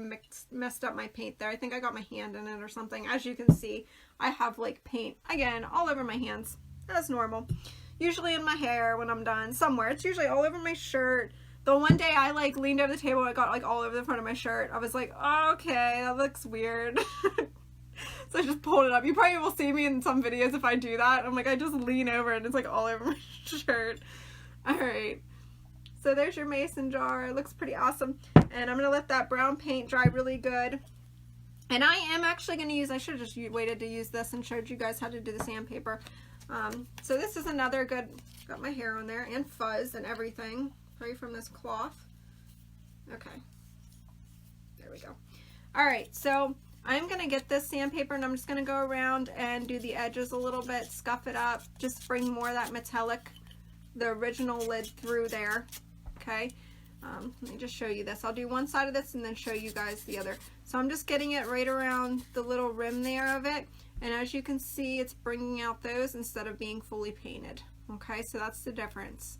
messed up my paint there. I think I got my hand in it or something. As you can see, I have like paint, again, all over my hands. That's normal. Usually in my hair when I'm done, somewhere. It's usually all over my shirt. The one day I like leaned over the table and it got like all over the front of my shirt. I was like, oh, okay, that looks weird. So I just pulled it up. You probably will see me in some videos if I do that. I'm like, I just lean over and it's like all over my shirt. Alright. So there's your mason jar. It looks pretty awesome. And I'm going to let that brown paint dry really good. And I am actually going to use, I should have just waited to use this and showed you guys how to do the sandpaper. So this is another good, got my hair on there and fuzz and everything. Probably from this cloth. Okay. There we go. Alright, so I'm going to get this sandpaper and I'm just going to go around and do the edges a little bit, scuff it up, just bring more of that metallic, the original lid through there. Okay. Let me just show you this. I'll do one side of this and then show you guys the other. So I'm just getting it right around the little rim there of it. And as you can see, it's bringing out those instead of being fully painted. Okay, so that's the difference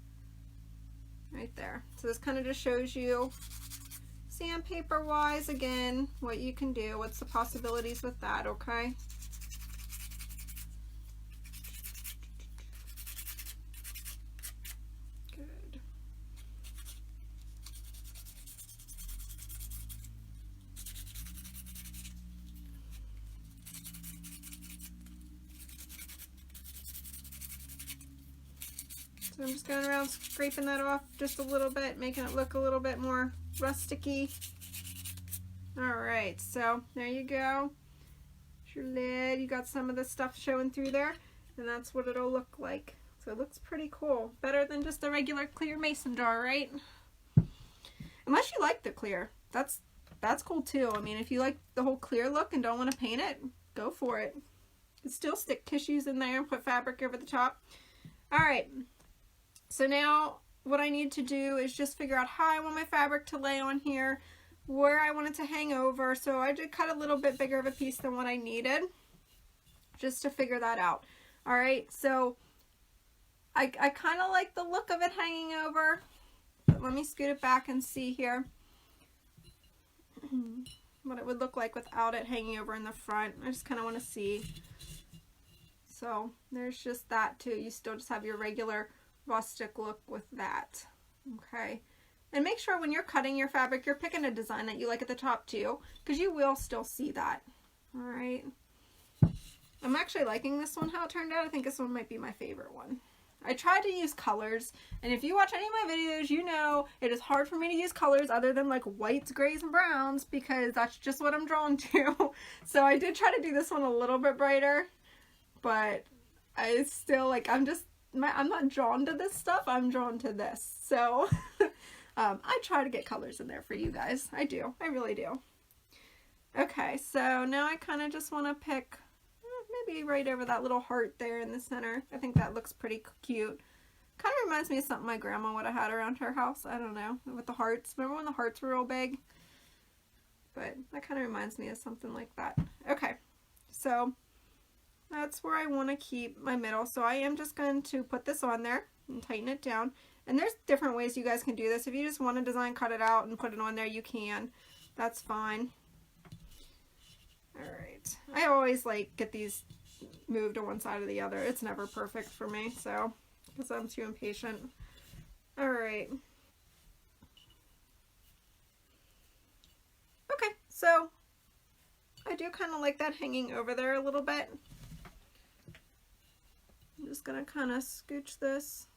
right there. So this kind of just shows you sandpaper wise, again, what you can do, what's the possibilities with that, okay? Good. So I'm just going around scraping that off just a little bit, making it look a little bit more rusticy. Alright, so there you go. There's your lid. You got some of the stuff showing through there, and that's what it'll look like. So it looks pretty cool. Better than just a regular clear mason jar, right? Unless you like the clear. That's cool too. I mean, if you like the whole clear look and don't want to paint it, go for it. You can still stick tissues in there and put fabric over the top. Alright, so now what I need to do is just figure out how I want my fabric to lay on here, where I want it to hang over. So I did cut a little bit bigger of a piece than what I needed just to figure that out. Alright, so I kind of like the look of it hanging over, but let me scoot it back and see here what it would look like without it hanging over in the front. I just kind of want to see. So there's just that too. You still just have your regular rustic look with that. Okay, and make sure when you're cutting your fabric you're picking a design that you like at the top too, because you will still see that. All right, I'm actually liking this one, how it turned out. I think this one might be my favorite one. I tried to use colors, and if you watch any of my videos, you know it is hard for me to use colors other than like whites, grays, and browns, because that's just what I'm drawn to. So I did try to do this one a little bit brighter, but I still, like, I'm not drawn to this stuff, I'm drawn to this. So I try to get colors in there for you guys. I do. I really do. Okay, so now I kind of just want to pick maybe right over that little heart there in the center. I think that looks pretty cute. Kind of reminds me of something my grandma would have had around her house. I don't know, with the hearts. Remember when the hearts were real big? But that kind of reminds me of something like that. Okay, so that's where I want to keep my middle. So I am just going to put this on there and tighten it down. And there's different ways you guys can do this. If you just want to design, cut it out and put it on there, you can. That's fine. Alright. I always like get these moved to one side or the other. It's never perfect for me, so, because I'm too impatient. Alright. Okay, so I do kind of like that hanging over there a little bit. I'm just going to kind of scooch this.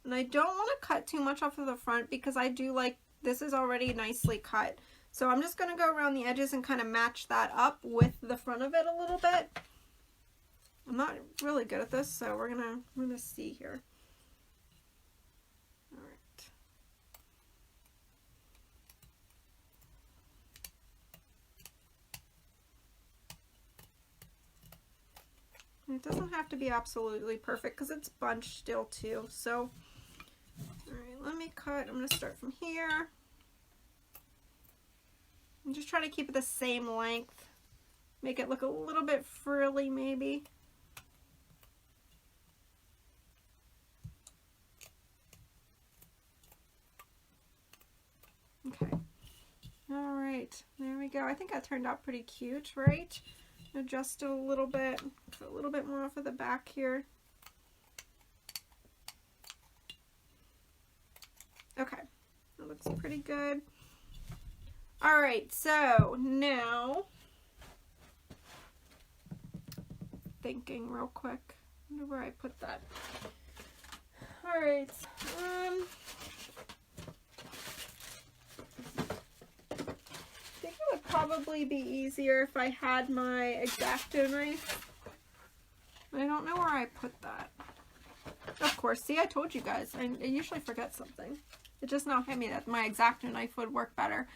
And I don't want to cut too much off of the front because I do like, this is already nicely cut. So I'm just going to go around the edges and kind of match that up with the front of it a little bit. I'm not really good at this, so we're gonna see here. All right. It doesn't have to be absolutely perfect because it's bunched still too. So, all right, let me cut. I'm going to start from here. I'm just trying to keep it the same length. Make it look a little bit frilly maybe. Okay. All right, there we go. I think that turned out pretty cute, right? Adjust it a little bit, put a little bit more off of the back here. Okay, that looks pretty good. All right, so now, thinking real quick, I wonder where I put that. All right, I think it would probably be easier if I had my X-Acto knife. I don't know where I put that. Of course, see, I told you guys, I usually forget something. It just now hit me that my X-Acto knife would work better.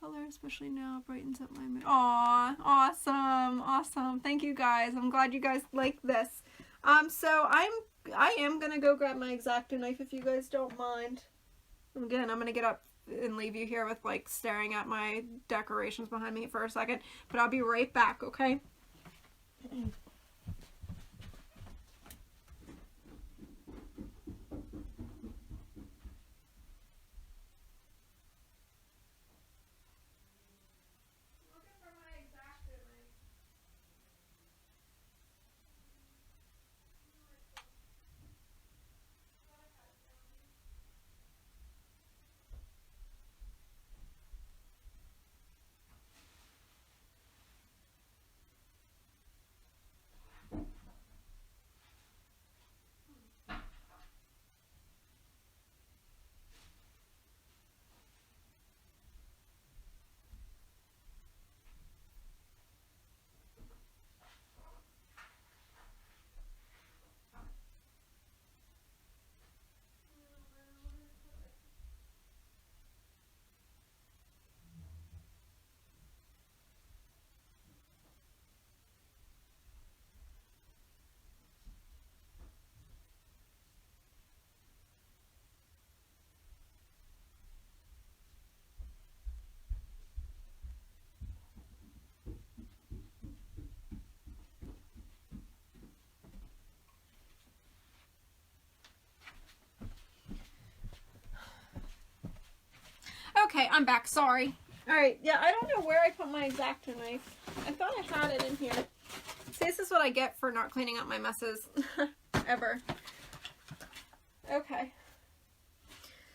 Color, especially now, brightens up my mood. Aw, awesome, awesome. Thank you guys. I'm glad you guys like this. So I am gonna go grab my X-Acto knife if you guys don't mind. Again, I'm gonna get up and leave you here with like staring at my decorations behind me for a second, but I'll be right back, okay? Okay, I'm back. Sorry. Alright, yeah, I don't know where I put my X-Acto knife. I thought I had it in here. See, this is what I get for not cleaning up my messes. Ever. Okay.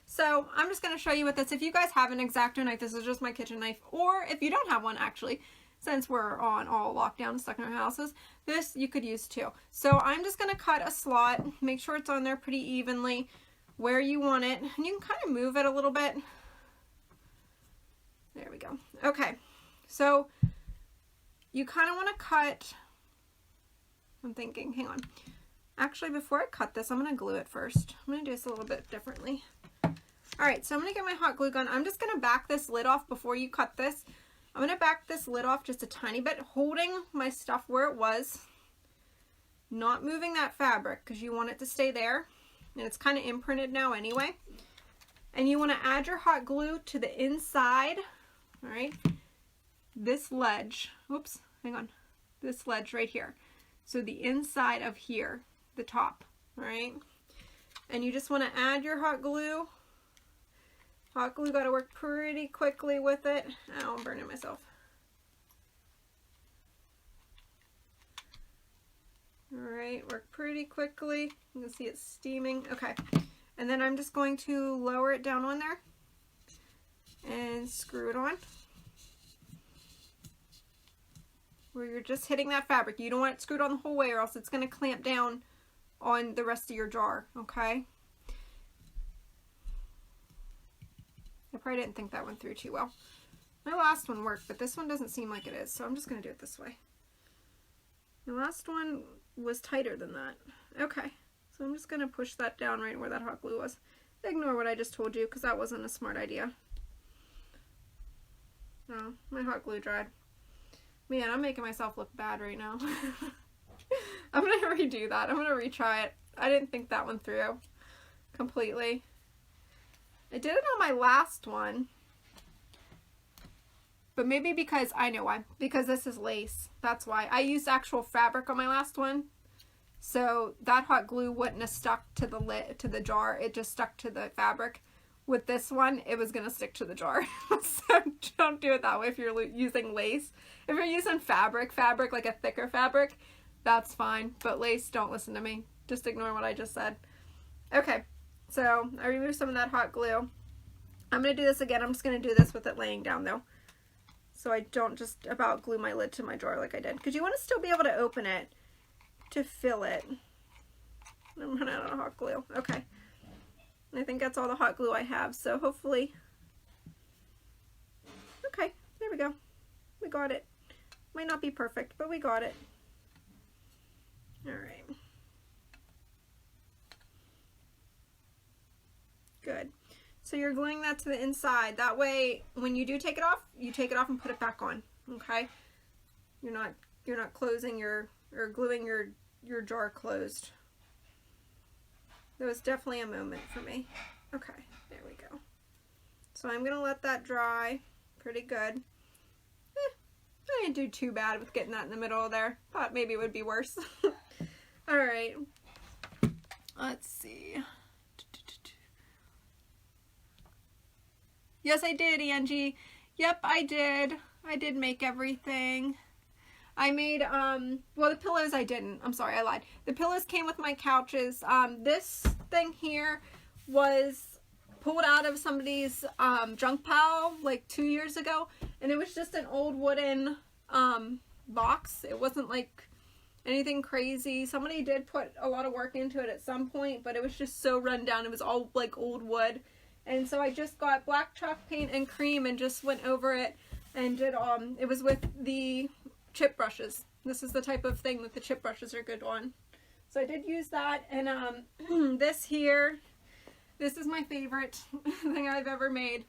So, I'm just going to show you with this. If you guys have an X-Acto knife, this is just my kitchen knife. Or, if you don't have one, actually, since we're on all lockdown, stuck in our houses, this you could use too. So, I'm just going to cut a slot. Make sure it's on there pretty evenly where you want it. And you can kind of move it a little bit. There we go. Okay, so you kind of want to cut, I'm thinking, hang on. Actually, before I cut this, I'm going to glue it first. I'm going to do this a little bit differently. Alright, so I'm going to get my hot glue gun. I'm just going to back this lid off before you cut this. I'm going to back this lid off just a tiny bit, holding my stuff where it was. Not moving that fabric because you want it to stay there. And it's kind of imprinted now anyway. And you want to add your hot glue to the inside. All right, this ledge, oops, hang on, this ledge right here. So the inside of here, the top, all right? And you just want to add your hot glue. Hot glue got to work pretty quickly with it. Ow, I'm burning myself. All right, work pretty quickly. You can see it's steaming. Okay, and then I'm just going to lower it down on there and screw it on where you're just hitting that fabric. You don't want it screwed on the whole way or else it's going to clamp down on the rest of your jar, okay? I probably didn't think that one through too well. My last one worked, but this one doesn't seem like it is, so I'm just going to do it this way. The last one was tighter than that. Okay, so I'm just going to push that down right where that hot glue was. Ignore what I just told you because that wasn't a smart idea. Oh, my hot glue dried. Man, I'm making myself look bad right now. I'm going to redo that. I'm going to retry it. I didn't think that one through completely. I did it on my last one. But maybe because, I know why. Because this is lace. That's why. I used actual fabric on my last one. So that hot glue wouldn't have stuck to the lid, to the jar. It just stuck to the fabric. with this one, it was going to stick to the jar. So don't do it that way if you're using lace. If you're using fabric, like a thicker fabric, that's fine. But lace, don't listen to me. Just ignore what I just said. Okay, so I removed some of that hot glue. I'm going to do this again. I'm just going to do this with it laying down though, so I don't just about glue my lid to my jar like I did. Because you want to still be able to open it to fill it. I'm running out of hot glue. Okay. I think that's all the hot glue I have, so hopefully. Okay, there we go. We got it. Might not be perfect, but we got it. All right. Good. So you're gluing that to the inside. That way, when you do take it off, you take it off and put it back on. Okay? You're not closing or gluing your jar closed. There was definitely a moment for me. Okay, there we go. So I'm gonna let that dry pretty good. I didn't do too bad with getting that in the middle there. Thought maybe it would be worse. All right. Let's see. Yes, I did, Angie. Yep, I did. I did make everything. I made, well, the pillows I didn't. I'm sorry, I lied. The pillows came with my couches. This thing here was pulled out of somebody's junk pile like 2 years ago. And it was just an old wooden box. It wasn't like anything crazy. Somebody did put a lot of work into it at some point, but it was just so run down. It was all like old wood. And so I just got black chalk paint and cream and just went over it and did, it was with the chip brushes. This is the type of thing that the chip brushes are good on. So I did use that, and this here, this is my favorite thing I've ever made.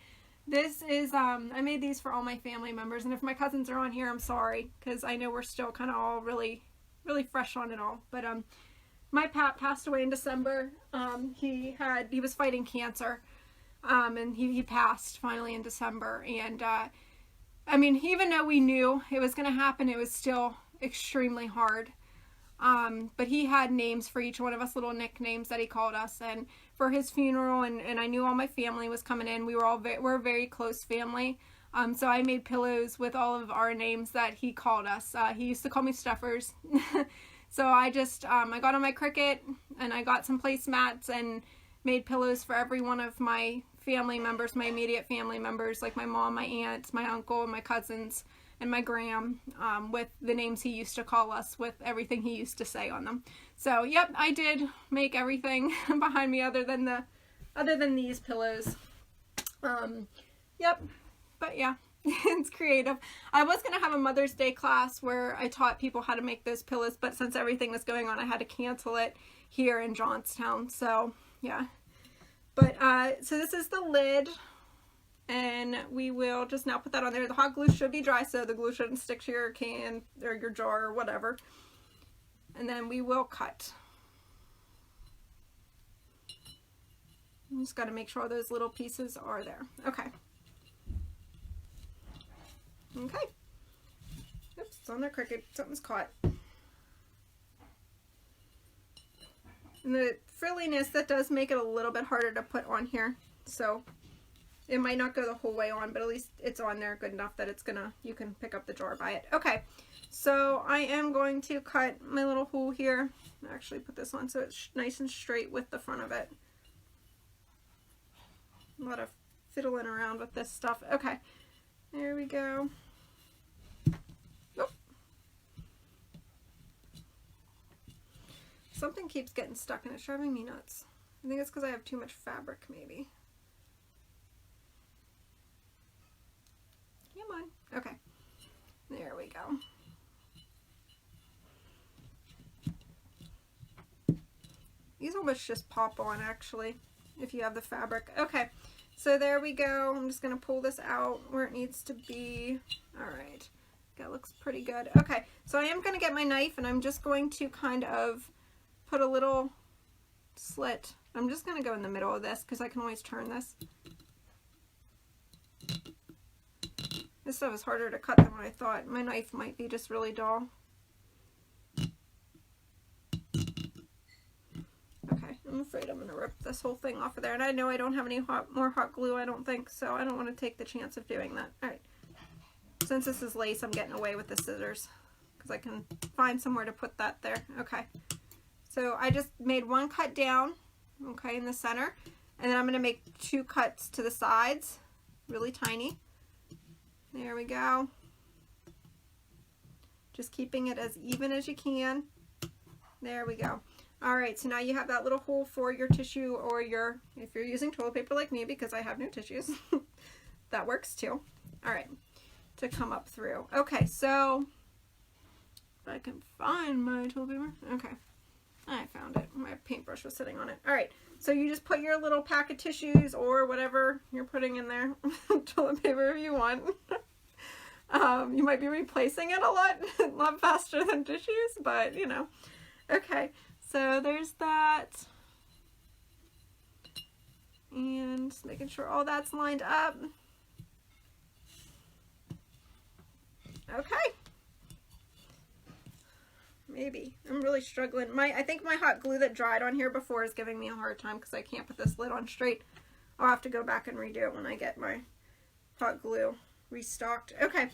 This is, I made these for all my family members, and if my cousins are on here, I'm sorry, because I know we're still kind of all really fresh on it all. But my pap passed away in December. He was fighting cancer, and he passed finally in December, and I mean, even though we knew it was going to happen, it was still extremely hard. But he had names for each one of us, little nicknames that he called us. And for his funeral, and I knew all my family was coming in. We're a very close family. So I made pillows with all of our names that he called us. He used to call me Stuffers. So I just, I got on my Cricut and I got some placemats and made pillows for every one of my family members, my immediate family members, like my mom, my aunt, my uncle, and my cousins, and my gram, with the names he used to call us, with everything he used to say on them. So, yep, I did make everything behind me other than these pillows. Yep, but yeah, it's creative. I was going to have a Mother's Day class where I taught people how to make those pillows, but since everything was going on, I had to cancel it here in Johnstown. So, yeah. But, so this is the lid, and we will just now put that on there. The hot glue should be dry, so the glue shouldn't stick to your can or your jar or whatever. And then we will cut. You just got to make sure all those little pieces are there. Okay. Okay. Oops, it's on the Cricut. Something's caught. And the frilliness, that does make it a little bit harder to put on here. So it might not go the whole way on, but at least it's on there good enough that you can pick up the jar by it. Okay, so I am going to cut my little hole here. Actually put this on so it's nice and straight with the front of it. A lot of fiddling around with this stuff. Okay, there we go. Something keeps getting stuck and it's driving me nuts. I think it's because I have too much fabric, maybe. Come on. Okay. There we go. These almost just pop on, actually, if you have the fabric. Okay. So there we go. I'm just going to pull this out where it needs to be. All right. That looks pretty good. Okay. So I am going to get my knife and I'm just going to kind of put a little slit. I'm just going to go in the middle of this because I can always turn this. This stuff is harder to cut than what I thought. My knife might be just really dull. Okay, I'm I'm afraid I'm going to rip this whole thing off of there. And I know I don't have any more hot glue, I don't think, so I don't want to take the chance of doing that. Alright. Since this is lace, I'm getting away with the scissors, because I can find somewhere to put that there. Okay. So I just made one cut down, okay, in the center. And then I'm going to make 2 cuts to the sides, really tiny. There we go. Just keeping it as even as you can. There we go. Alright, so now you have that little hole for your tissue, or your, if you're using toilet paper like me, because I have no tissues, that works too. Alright, to come up through. Okay, so, if I can find my toilet paper. Okay, I found it. My paintbrush was sitting on it. Alright, so you just put your little pack of tissues, or whatever you're putting in there, toilet paper if you want. You might be replacing it a lot faster than tissues, but you know. Okay, so there's that. And making sure all that's lined up. Okay. Maybe. I'm really struggling. I think my hot glue that dried on here before is giving me a hard time because I can't put this lid on straight. I'll have to go back and redo it when I get my hot glue restocked. Okay.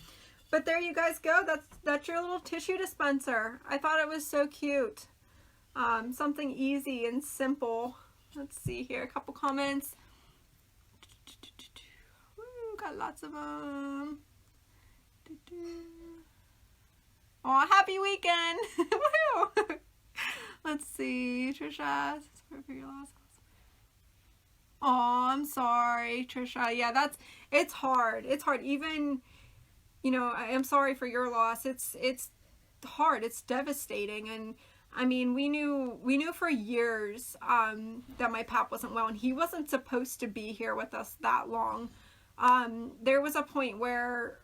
But there you guys go. That's your little tissue dispenser. I thought it was so cute. Something easy and simple. Let's see here. A couple comments. Woo, got lots of them. Oh, happy weekend! Woo! Let's see, Trisha. Oh, I'm sorry, Trisha. Yeah, it's hard. It's hard. Even, you know, I'm sorry for your loss. It's hard. It's devastating. And I mean, we knew for years that my pap wasn't well, and he wasn't supposed to be here with us that long. There was a point where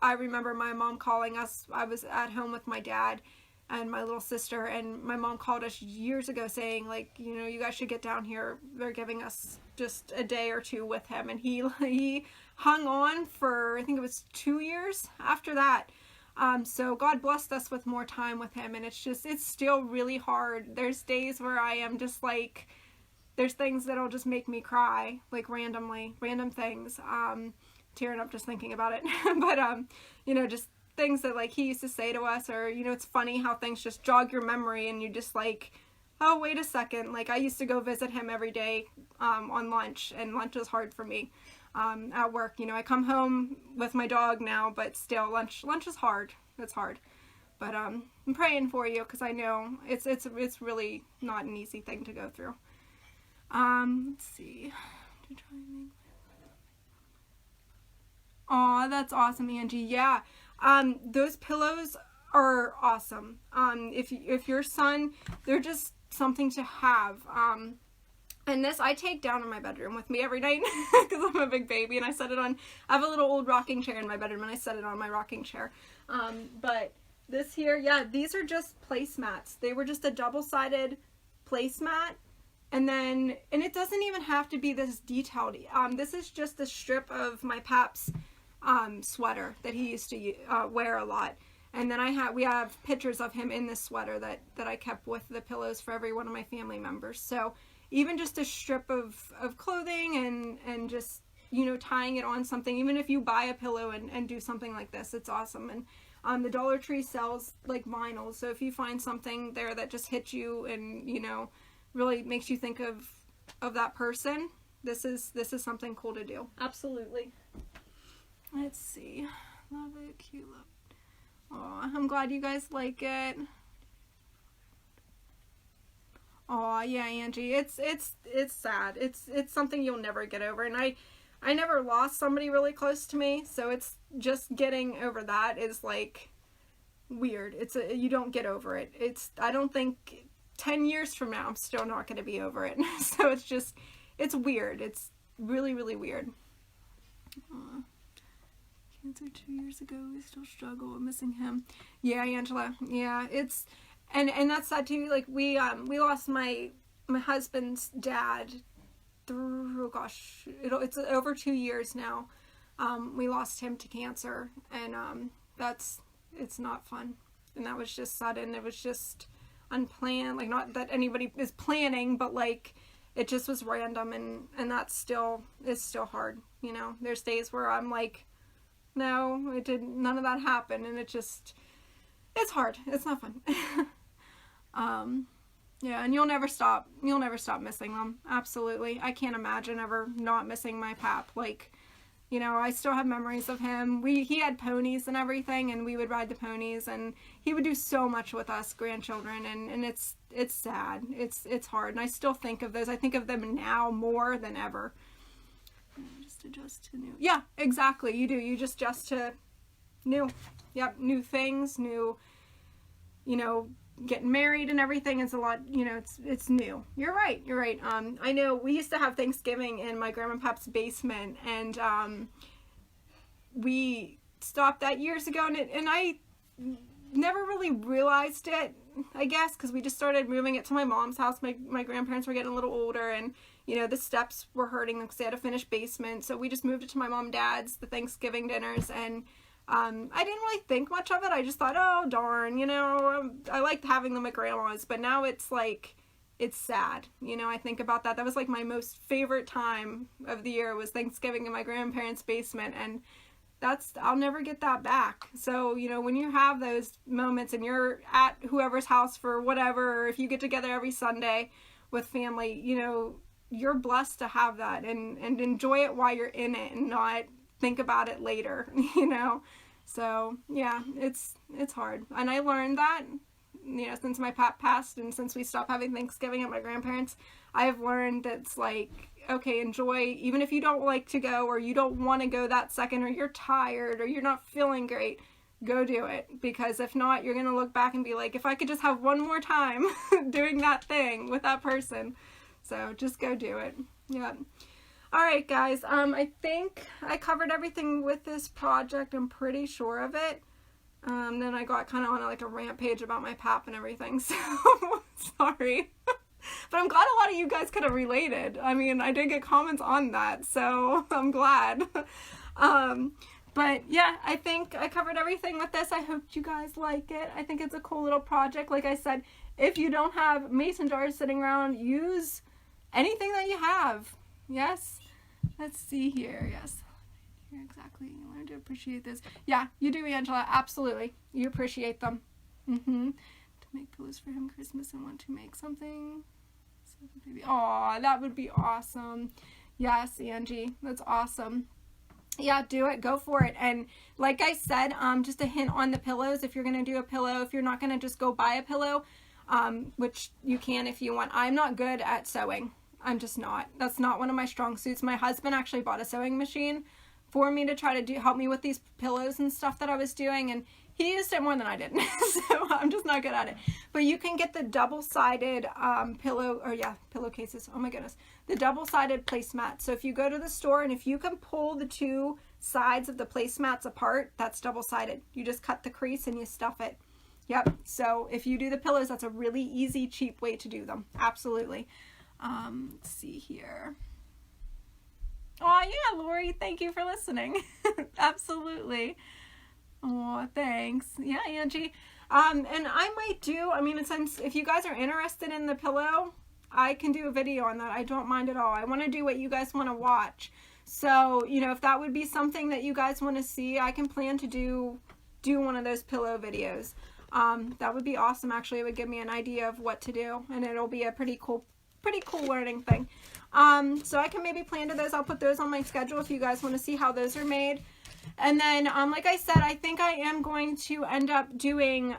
I remember my mom calling us. I was at home with my dad and my little sister, and my mom called us years ago saying, like, you know, you guys should get down here. They're giving us just a day or two with him. And he hung on for, I think it was 2 years after that. So God blessed us with more time with him, and it's still really hard. There's days where I am just like, there's things that'll just make me cry, like random things. Tearing up just thinking about it. But, you know, just things that, like, he used to say to us, or, you know, it's funny how things just jog your memory, and you just like, oh, wait a second. Like, I used to go visit him every day, on lunch, and lunch is hard for me, at work. You know, I come home with my dog now, but still, lunch is hard. It's hard. But, I'm praying for you, because I know it's really not an easy thing to go through. Let's see. Aw, that's awesome, Angie. Yeah, those pillows are awesome. If your son, they're just something to have. And this I take down in my bedroom with me every night because I'm a big baby, and I set it on. I have a little old rocking chair in my bedroom, and I set it on my rocking chair. But this here, yeah, these are just placemats. They were just a double-sided placemat. And it doesn't even have to be this detailed. This is just a strip of my pap's sweater that he used to wear a lot. And then we have pictures of him in this sweater that I kept with the pillows for every one of my family members. So even just a strip of clothing and just, you know, tying it on something, even if you buy a pillow and do something like this, it's awesome. And the Dollar Tree sells like vinyl. So if you find something there that just hits you and, you know, really makes you think of that person, this is something cool to do. Absolutely. Let's see. Love it. Cute. Love it. Aw, I'm glad you guys like it. Aw, yeah, Angie. It's sad. It's something you'll never get over. And I never lost somebody really close to me, so it's just getting over that is like weird. You don't get over it. I don't think 10 years from now I'm still not going to be over it. So it's weird. It's really, really weird. Cancer 2 years ago, we still struggle with missing him. Yeah, Angela. Yeah, and that's sad too. Like we lost my husband's dad through, oh gosh, it's over 2 years now. We lost him to cancer, and it's not fun. And that was just sudden. It was just, unplanned, like not that anybody is planning, but like it just was random, and that's still hard, you know. There's days where I'm like, no, none of that happened, and it's hard. It's not fun. Yeah, and you'll never stop missing them. Absolutely. I can't imagine ever not missing my pap. Like, you know, I still have memories of him. He had ponies and everything, and we would ride the ponies, and he would do so much with us grandchildren, and it's sad. It's hard, and I still think of those. I think of them now more than ever. Just adjust to new. Yeah, exactly. You do. You just adjust to new. Yep, new things, new, you know, getting married and everything is a lot, you know, it's new. You're right. I know we used to have Thanksgiving in my grandma and pap's basement, and we stopped that years ago, and I never really realized it, I guess, because we just started moving it to my mom's house. My grandparents were getting a little older, and you know, the steps were hurting them because they had a finished basement, so we just moved it to my mom and dad's, the Thanksgiving dinners, and I didn't really think much of it. I just thought, oh darn, you know, I liked having them at grandma's, but now it's like, it's sad. You know, I think about that. That was like my most favorite time of the year, was Thanksgiving in my grandparents' basement, and I'll never get that back. So, you know, when you have those moments and you're at whoever's house for whatever, or if you get together every Sunday with family, you know, you're blessed to have that, and enjoy it while you're in it and not think about it later, you know. So yeah, it's hard, and I learned that, you know, since my pap passed and since we stopped having Thanksgiving at my grandparents'. I have learned that it's like, okay, enjoy, even if you don't like to go, or you don't want to go that second, or you're tired, or you're not feeling great, go do it, because if not, you're gonna look back and be like, if I could just have one more time doing that thing with that person. So just go do it. Yeah. Alright guys, I think I covered everything with this project. I'm pretty sure of it. Then I got kind of on like a rampage about my pap and everything, so sorry. But I'm glad a lot of you guys could have related. I mean, I did get comments on that, so I'm glad. But yeah, I think I covered everything with this. I hope you guys like it. I think it's a cool little project. Like I said, if you don't have mason jars sitting around, use anything that you have. Yes? Let's see here. Yes. Exactly. You learn to appreciate this. Yeah, you do, Angela. Absolutely. You appreciate them. To make pillows for him Christmas and want to make something. Aw, that would be awesome. Yes, Angie. That's awesome. Yeah, do it. Go for it. And like I said, just a hint on the pillows. If you're going to do a pillow, if you're not going to just go buy a pillow, which you can if you want. I'm not good at sewing. I'm just not. That's not one of my strong suits. My husband actually bought a sewing machine for me to try to help me with these pillows and stuff that I was doing, and he used it more than I did. So I'm just not good at it. But you can get the double-sided pillowcases. Oh my goodness. The double-sided placemats. So if you go to the store and if you can pull the two sides of the placemats apart, that's double-sided. You just cut the crease and you stuff it. Yep. So if you do the pillows, that's a really easy, cheap way to do them. Absolutely. Let's see here. Oh yeah, Lori, thank you for listening. Absolutely. Oh, thanks. Yeah, Angie. And I might do, I mean, since if you guys are interested in the pillow, I can do a video on that. I don't mind at all. I want to do what you guys want to watch. So, you know, if that would be something that you guys want to see, I can plan to do one of those pillow videos. That would be awesome. Actually, it would give me an idea of what to do, and it'll be a pretty cool learning thing. So I can maybe plan to those. I'll put those on my schedule if you guys want to see how those are made. And then, like I said, I think I am going to end up doing,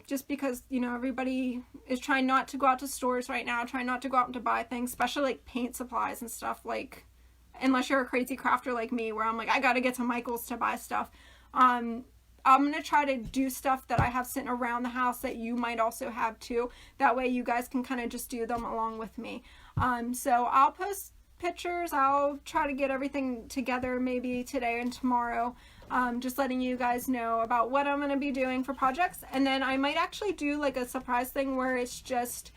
just because, you know, everybody is trying not to go out to stores right now, trying not to go out and to buy things, especially like paint supplies and stuff, like, unless you're a crazy crafter like me, where I'm like, I gotta get to Michael's to buy stuff. I'm going to try to do stuff that I have sitting around the house that you might also have too. That way you guys can kind of just do them along with me. So I'll post pictures. I'll try to get everything together maybe today and tomorrow. Just letting you guys know about what I'm going to be doing for projects. And then I might actually do like a surprise thing where it's just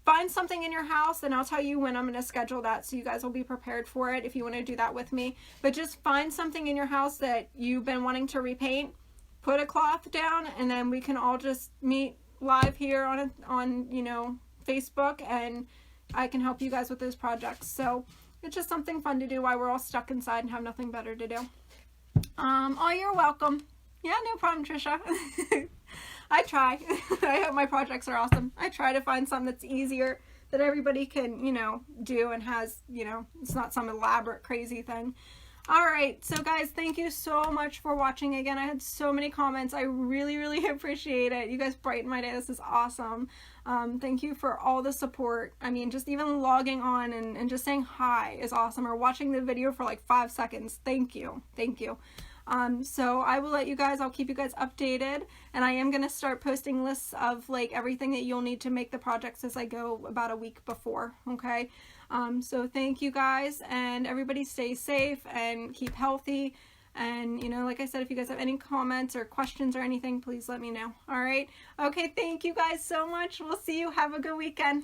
find something in your house, and I'll tell you when I'm going to schedule that, so you guys will be prepared for it if you want to do that with me. But just find something in your house that you've been wanting to repaint. Put a cloth down, and then we can all just meet live here on you know, Facebook, and I can help you guys with those projects. So it's just something fun to do while we're all stuck inside and have nothing better to do. Oh, you're welcome. Yeah, no problem, Trisha. I try. I hope my projects are awesome. I try to find something that's easier, that everybody can, you know, do and has, you know, it's not some elaborate crazy thing. All right, so guys, thank you so much for watching again. I had so many comments. I really, really appreciate it. You guys brighten my day. This is awesome. Thank you for all the support. I mean, just even logging on and just saying hi is awesome, or watching the video for like 5 seconds. Thank you. Thank you. So I will let you guys, I'll keep you guys updated, and I am going to start posting lists of like everything that you'll need to make the projects as I go about a week before, okay? So thank you guys, and everybody stay safe and keep healthy, and you know, like I said, if you guys have any comments or questions or anything, please let me know. All right? Okay, thank you guys so much. We'll see you. Have a good weekend.